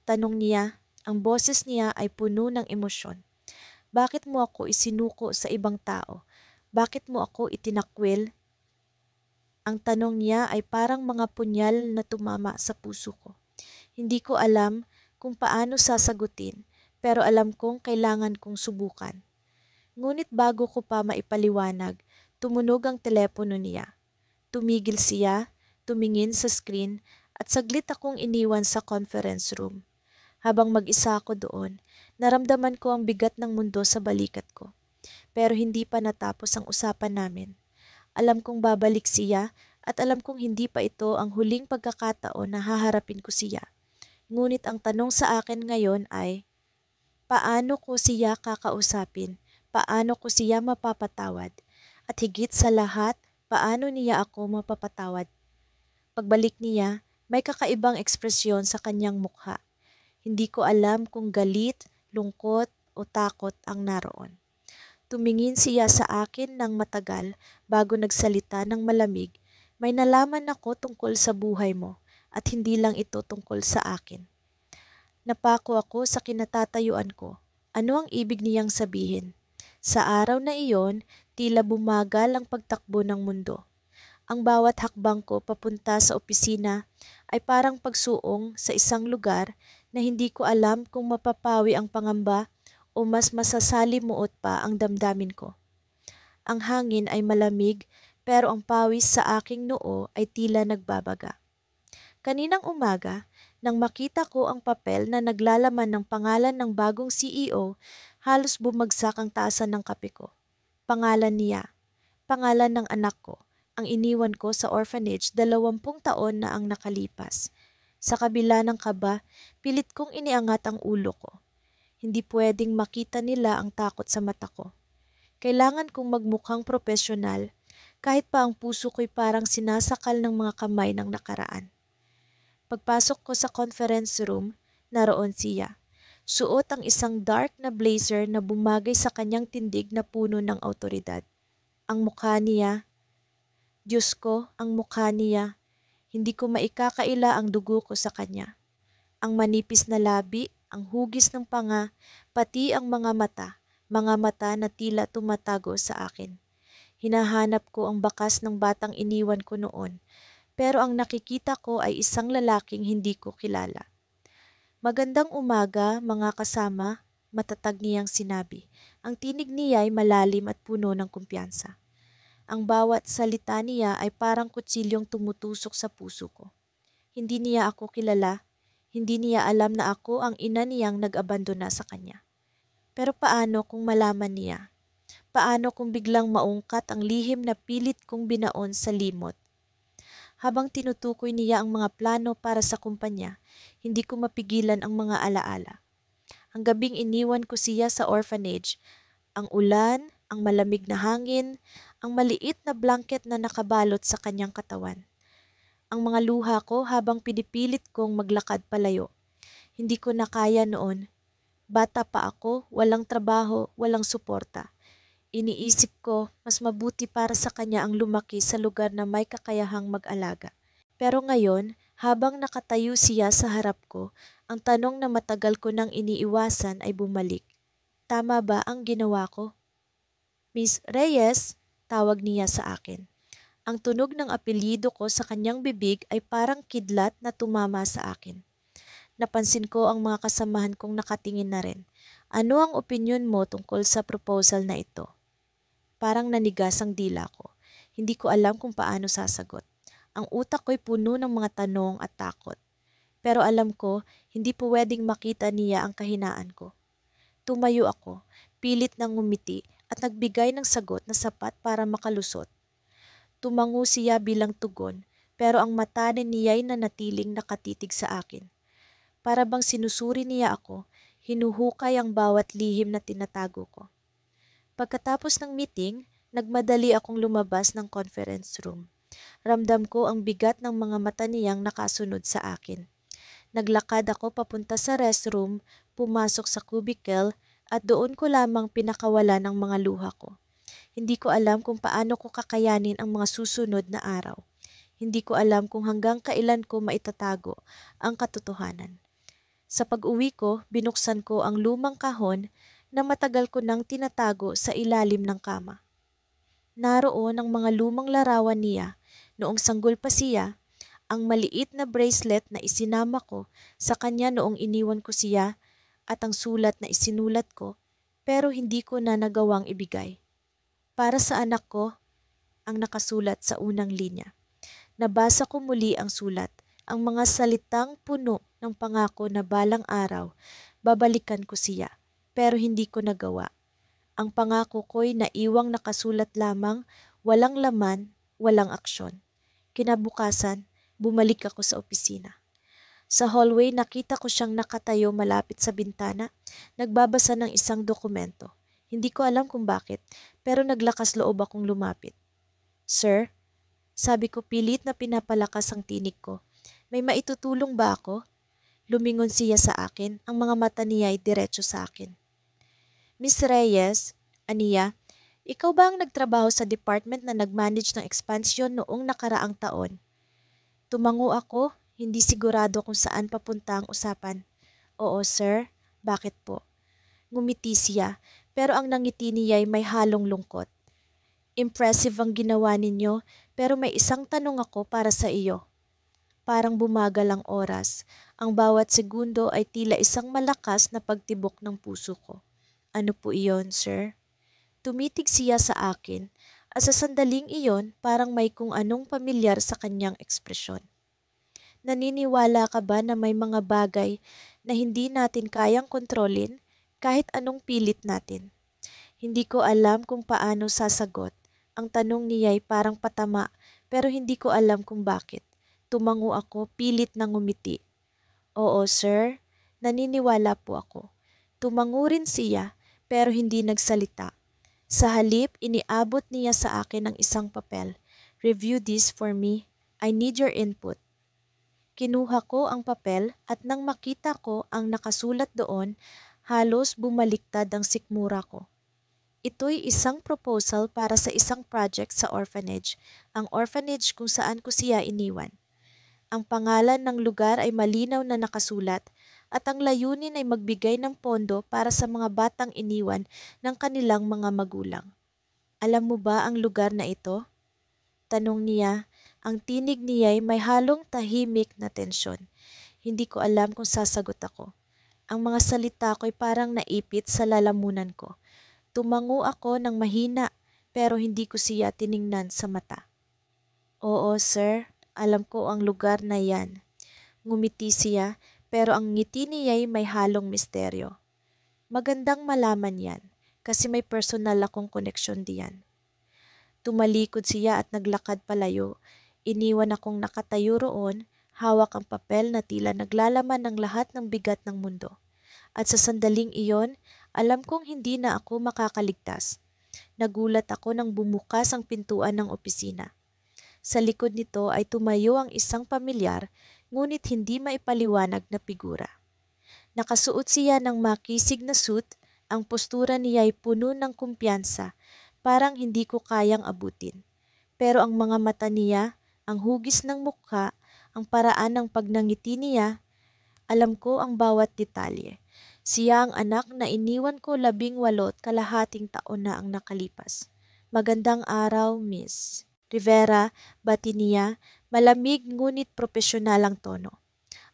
Tanong niya, ang boses niya ay puno ng emosyon. Bakit mo ako isinuko sa ibang tao? Bakit mo ako itinakwil? Ang tanong niya ay parang mga punyal na tumama sa puso ko. Hindi ko alam kung paano sasagutin, pero alam kong kailangan kong subukan. Ngunit bago ko pa maipaliwanag, tumunog ang telepono niya. Tumigil siya, tumingin sa screen, at saglit akong iniwan sa conference room. Habang mag-isa ako doon, naramdaman ko ang bigat ng mundo sa balikat ko. Pero hindi pa natapos ang usapan namin. Alam kong babalik siya at alam kong hindi pa ito ang huling pagkakataon na haharapin ko siya. Ngunit ang tanong sa akin ngayon ay, paano ko siya kakausapin? Paano ko siya mapapatawad? At higit sa lahat, paano niya ako mapapatawad? Pagbalik niya, may kakaibang ekspresyon sa kanyang mukha. Hindi ko alam kung galit, lungkot o takot ang naroon. Tumingin siya sa akin ng matagal bago nagsalita ng malamig. May nalaman ako tungkol sa buhay mo at hindi lang ito tungkol sa akin. Napako ako sa kinatatayuan ko. Ano ang ibig niyang sabihin? Sa araw na iyon, tila bumagal ang pagtakbo ng mundo. Ang bawat hakbang ko papunta sa opisina ay parang pagsuong sa isang lugar na hindi ko alam kung mapapawi ang pangamba o mas masasalimuot pa ang damdamin ko. Ang hangin ay malamig pero ang pawis sa aking noo ay tila nagbabaga. Kaninang umaga, nang makita ko ang papel na naglalaman ng pangalan ng bagong CEO, halos bumagsak ang taasan ng kape ko. Pangalan niya, pangalan ng anak ko, ang iniwan ko sa orphanage 20 taon na ang nakalipas. Sa kabila ng kaba, pilit kong iniangat ang ulo ko. Hindi pwedeng makita nila ang takot sa mata ko. Kailangan kong magmukhang propesyonal kahit pa ang puso ko'y parang sinasakal ng mga kamay ng nakaraan. Pagpasok ko sa conference room, naroon siya. Suot ang isang dark na blazer na bumagay sa kanyang tindig na puno ng awtoridad. Ang mukha niya, Diyos ko, ang mukha niya, hindi ko maikakaila ang dugo ko sa kanya. Ang manipis na labi, ang hugis ng panga, pati ang mga mata na tila tumatago sa akin. Hinahanap ko ang bakas ng batang iniwan ko noon, pero ang nakikita ko ay isang lalaking hindi ko kilala. Magandang umaga, mga kasama, matatag niyang sinabi. Ang tinig niya ay malalim at puno ng kumpiyansa. Ang bawat salita niya ay parang kutsilyong tumutusok sa puso ko. Hindi niya ako kilala, hindi niya alam na ako ang ina niyang nag-abandona sa kanya. Pero paano kung malaman niya? Paano kung biglang maungkat ang lihim na pilit kong binaon sa limot? Habang tinutukoy niya ang mga plano para sa kumpanya, hindi ko mapigilan ang mga alaala. Ang gabing iniwan ko siya sa orphanage, ang ulan, ang malamig na hangin, ang maliit na blanket na nakabalot sa kanyang katawan. Ang mga luha ko habang pinipilit kong maglakad palayo. Hindi ko na kaya noon. Bata pa ako, walang trabaho, walang suporta. Iniisip ko, mas mabuti para sa kanya ang lumaki sa lugar na may kakayahang mag-alaga. Pero ngayon, habang nakatayo siya sa harap ko, ang tanong na matagal ko nang iniiwasan ay bumalik. Tama ba ang ginawa ko? Miss Reyes, tawag niya sa akin. Ang tunog ng apelyido ko sa kanyang bibig ay parang kidlat na tumama sa akin. Napansin ko ang mga kasamahan kong nakatingin na rin. Ano ang opinyon mo tungkol sa proposal na ito? Parang nanigas ang dila ko. Hindi ko alam kung paano sasagot. Ang utak ko'y puno ng mga tanong at takot. Pero alam ko, hindi pwedeng makita niya ang kahinaan ko. Tumayo ako, pilit na ngumiti at nagbigay ng sagot na sapat para makalusot. Tumango siya bilang tugon, pero ang mata niya'y nanatiling nakatitig sa akin. Para bang sinusuri niya ako, hinuhukay ang bawat lihim na tinatago ko. Pagkatapos ng meeting, nagmadali akong lumabas ng conference room. Ramdam ko ang bigat ng mga mata niyang nakasunod sa akin. Naglakad ako papunta sa restroom, pumasok sa cubicle at doon ko lamang pinakawala ng mga luha ko. Hindi ko alam kung paano ko kakayanin ang mga susunod na araw. Hindi ko alam kung hanggang kailan ko maitatago ang katotohanan. Sa pag-uwi ko, binuksan ko ang lumang kahon na matagal ko nang tinatago sa ilalim ng kama. Naroon ang mga lumang larawan niya noong sanggol pa siya, ang maliit na bracelet na isinama ko sa kanya noong iniwan ko siya at ang sulat na isinulat ko pero hindi ko na nagawang ibigay. Para sa anak ko, ang nakasulat sa unang linya. Nabasa ko muli ang sulat, ang mga salitang puno ng pangako na balang araw, babalikan ko siya. Pero hindi ko nagawa. Ang pangako ko'y naiwang nakasulat lamang, walang laman, walang aksyon. Kinabukasan, bumalik ako sa opisina. Sa hallway, nakita ko siyang nakatayo malapit sa bintana, nagbabasa ng isang dokumento. Hindi ko alam kung bakit, pero naglakas loob akong lumapit. Sir, sabi ko pilit na pinapalakas ang tinig ko. May maitutulong ba ako? Lumingon siya sa akin, ang mga mata niya ay diretso sa akin. Miss Reyes, Aniya, ikaw ba ang nagtrabaho sa department na nag-manage ng expansion noong nakaraang taon? Tumango ako, hindi sigurado kung saan papunta ang usapan. Oo, sir. Bakit po? Ngumiti siya, pero ang nangiti niya ay may halong lungkot. Impressive ang ginawa ninyo, pero may isang tanong ako para sa iyo. Parang bumagal ang oras. Ang bawat segundo ay tila isang malakas na pagtibok ng puso ko. Ano po iyon, sir? Tumitig siya sa akin at sa sandaling iyon parang may kung anong pamilyar sa kanyang ekspresyon. Naniniwala ka ba na may mga bagay na hindi natin kayang kontrolin kahit anong pilit natin? Hindi ko alam kung paano sasagot. Ang tanong niya ay parang patama pero hindi ko alam kung bakit. Tumango ako, pilit na ngumiti. Oo, sir. Naniniwala po ako. Tumango rin siya pero hindi nagsalita. Sa halip, iniabot niya sa akin ang isang papel. Review this for me. I need your input. Kinuha ko ang papel at nang makita ko ang nakasulat doon, halos bumaliktad ang sikmura ko. Ito'y isang proposal para sa isang project sa orphanage, ang orphanage kung saan ko siya iniwan. Ang pangalan ng lugar ay malinaw na nakasulat at ang layunin ay magbigay ng pondo para sa mga batang iniwan ng kanilang mga magulang. Alam mo ba ang lugar na ito? Tanong niya. Ang tinig niya ay may halong tahimik na tensyon. Hindi ko alam kung sasagot ako. Ang mga salita ko ay parang naipit sa lalamunan ko. Tumango ako ng mahina pero hindi ko siya tiningnan sa mata. Oo, sir. Alam ko ang lugar na yan. Ngumiti siya pero ang ngiti niya ay may halong misteryo. Magandang malaman yan kasi may personal akong koneksyon diyan. Tumalikod siya at naglakad palayo. Iniwan akong nakatayo roon, hawak ang papel na tila naglalaman ng lahat ng bigat ng mundo. At sa sandaling iyon, alam kong hindi na ako makakaligtas. Nagulat ako nang bumukas ang pintuan ng opisina. Sa likod nito ay tumayo ang isang pamilyar, ngunit hindi maipaliwanag na figura. Nakasuot siya ng makisig na suit, ang postura niya ay puno ng kumpiyansa, parang hindi ko kayang abutin. Pero ang mga mata niya, ang hugis ng mukha, ang paraan ng pagnangiti niya, alam ko ang bawat detalye. Siya ang anak na iniwan ko 18 taon na ang nakalipas. Magandang araw, Miss Rivera, bati niya, malamig ngunit propesyonal ang tono.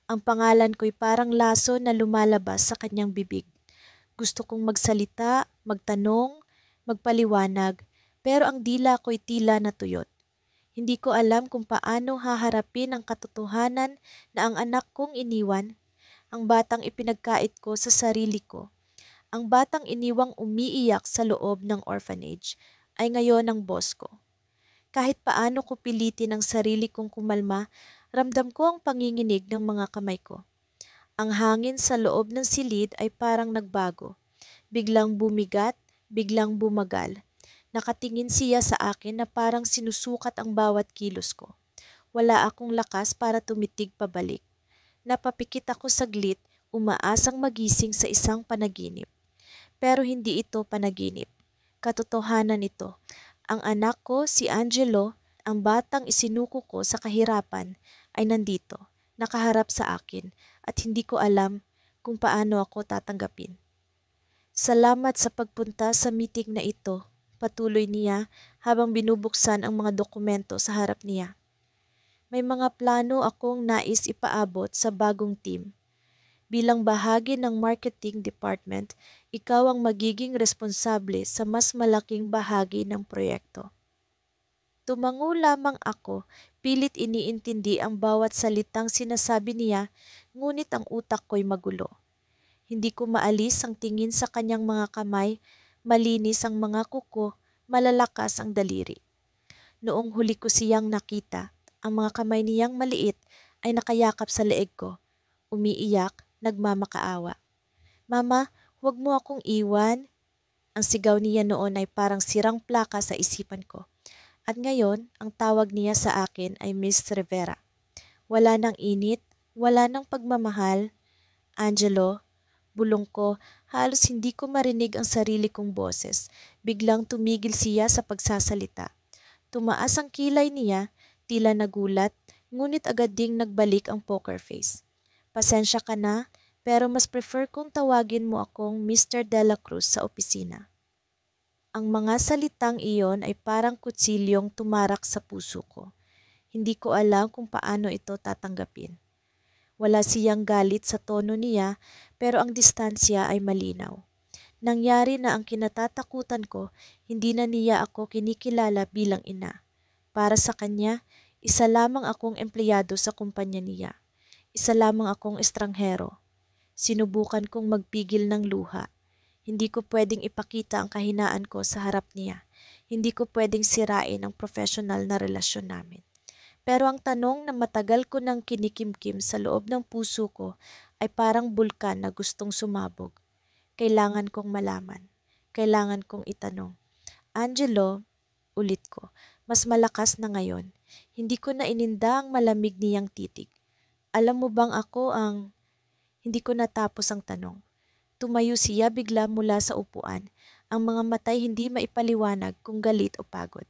Ang pangalan ko'y parang laso na lumalabas sa kanyang bibig. Gusto kong magsalita, magtanong, magpaliwanag, pero ang dila ko'y tila natuyot. Hindi ko alam kung paano haharapin ang katotohanan na ang anak kong iniwan, ang batang ipinagkait ko sa sarili ko, ang batang iniwang umiiyak sa loob ng orphanage, ay ngayon ang boss ko. Kahit paano ko pilitin ang sarili kong kumalma, ramdam ko ang panginginig ng mga kamay ko. Ang hangin sa loob ng silid ay parang nagbago. Biglang bumigat, biglang bumagal. Nakatingin siya sa akin na parang sinusukat ang bawat kilos ko. Wala akong lakas para tumitig pabalik. Napapikit ako saglit, umaasang magising sa isang panaginip. Pero hindi ito panaginip. Katotohanan ito. Ang anak ko, si Angelo, ang batang isinuko ko sa kahirapan, ay nandito, nakaharap sa akin, at hindi ko alam kung paano ako tatanggapin. Salamat sa pagpunta sa meeting na ito, patuloy niya habang binubuksan ang mga dokumento sa harap niya. May mga plano akong nais ipaabot sa bagong team. Bilang bahagi ng marketing department, ikaw ang magiging responsable sa mas malaking bahagi ng proyekto. Tumango lamang ako, pilit iniintindi ang bawat salitang sinasabi niya, ngunit ang utak ko'y magulo. Hindi ko maalis ang tingin sa kanyang mga kamay, malinis ang mga kuko, malalakas ang daliri. Noong huli ko siyang nakita, ang mga kamay niyang maliit ay nakayakap sa leeg ko. Umiiyak, nagmamakaawa. Mama, huwag mo akong iwan. Ang sigaw niya noon ay parang sirang plaka sa isipan ko. At ngayon, ang tawag niya sa akin ay Miss Rivera. Wala nang init, wala nang pagmamahal. Angelo, bulong ko, halos hindi ko marinig ang sarili kong boses. Biglang tumigil siya sa pagsasalita. Tumaas ang kilay niya, tila nagulat, ngunit agad ding nagbalik ang poker face. Pasensya ka na, pero mas prefer kong tawagin mo akong Mr. De La Cruz sa opisina. Ang mga salitang iyon ay parang kutsilyong tumarak sa puso ko. Hindi ko alam kung paano ito tatanggapin. Wala siyang galit sa tono niya, pero ang distansya ay malinaw. Nangyari na ang kinatatakutan ko, hindi na niya ako kinikilala bilang ina. Para sa kanya, isa lamang akong empleyado sa kumpanya niya. Isa lamang akong estranghero. Sinubukan kong magpigil ng luha. Hindi ko pwedeng ipakita ang kahinaan ko sa harap niya. Hindi ko pwedeng sirain ang professional na relasyon namin. Pero ang tanong na matagal ko nang kinikimkim sa loob ng puso ko ay parang bulkan na gustong sumabog. Kailangan kong malaman. Kailangan kong itanong. Angelo, ulit ko, mas malakas na ngayon. Hindi ko na ininda ang malamig niyang titig. Alam mo bang ako ang... Hindi ko natapos ang tanong. Tumayo siya bigla mula sa upuan. Ang mga matay hindi maipaliwanag kung galit o pagod.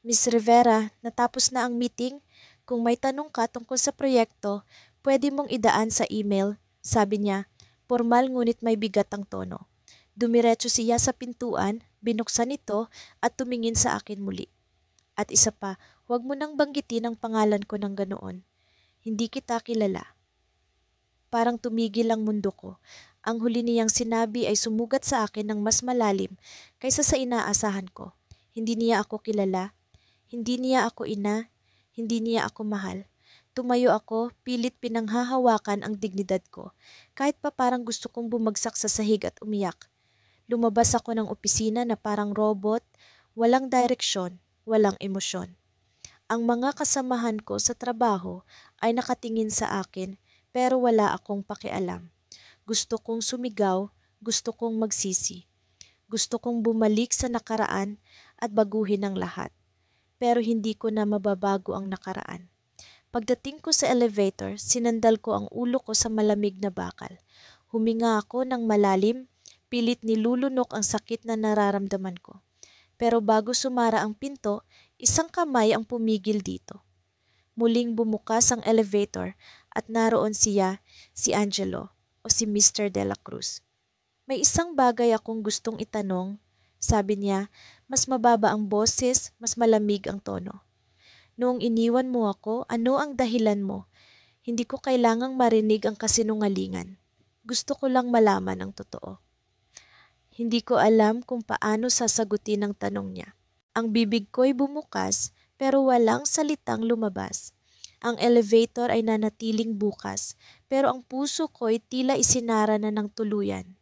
Miss Rivera, natapos na ang meeting. Kung may tanong ka tungkol sa proyekto, pwede mong idaan sa email. Sabi niya, formal ngunit may bigat ang tono. Dumiretso siya sa pintuan, binuksan ito at tumingin sa akin muli. At isa pa, huwag mo nang banggitin ang pangalan ko ng ganoon. Hindi kita kilala. Parang tumigil ang mundo ko. Ang huli niyang sinabi ay sumugat sa akin ng mas malalim kaysa sa inaasahan ko. Hindi niya ako kilala. Hindi niya ako ina. Hindi niya ako mahal. Tumayo ako, pilit pinanghahawakan ang dignidad ko. Kahit pa parang gusto kong bumagsak sa sahig at umiyak. Lumabas ako ng opisina na parang robot, walang direksyon, walang emosyon. Ang mga kasamahan ko sa trabaho ay nakatingin sa akin pero wala akong pakialam. Gusto kong sumigaw, gusto kong magsisi. Gusto kong bumalik sa nakaraan at baguhin ang lahat. Pero hindi ko na mababago ang nakaraan. Pagdating ko sa elevator, sinandal ko ang ulo ko sa malamig na bakal. Huminga ako ng malalim, pilit nilulunok ang sakit na nararamdaman ko. Pero bago sumara ang pinto, isang kamay ang pumigil dito. Muling bumukas ang elevator at naroon siya, si Angelo o si Mr. De La Cruz. May isang bagay akong gustong itanong, sabi niya, mas mababa ang boses, mas malamig ang tono. Noong iniwan mo ako, ano ang dahilan mo? Hindi ko kailangang marinig ang kasinungalingan. Gusto ko lang malaman ang totoo. Hindi ko alam kung paano sasagutin ang tanong niya. Ang bibig ko'y bumukas pero walang salitang lumabas. Ang elevator ay nanatiling bukas pero ang puso ko'y tila isinara na ng tuluyan.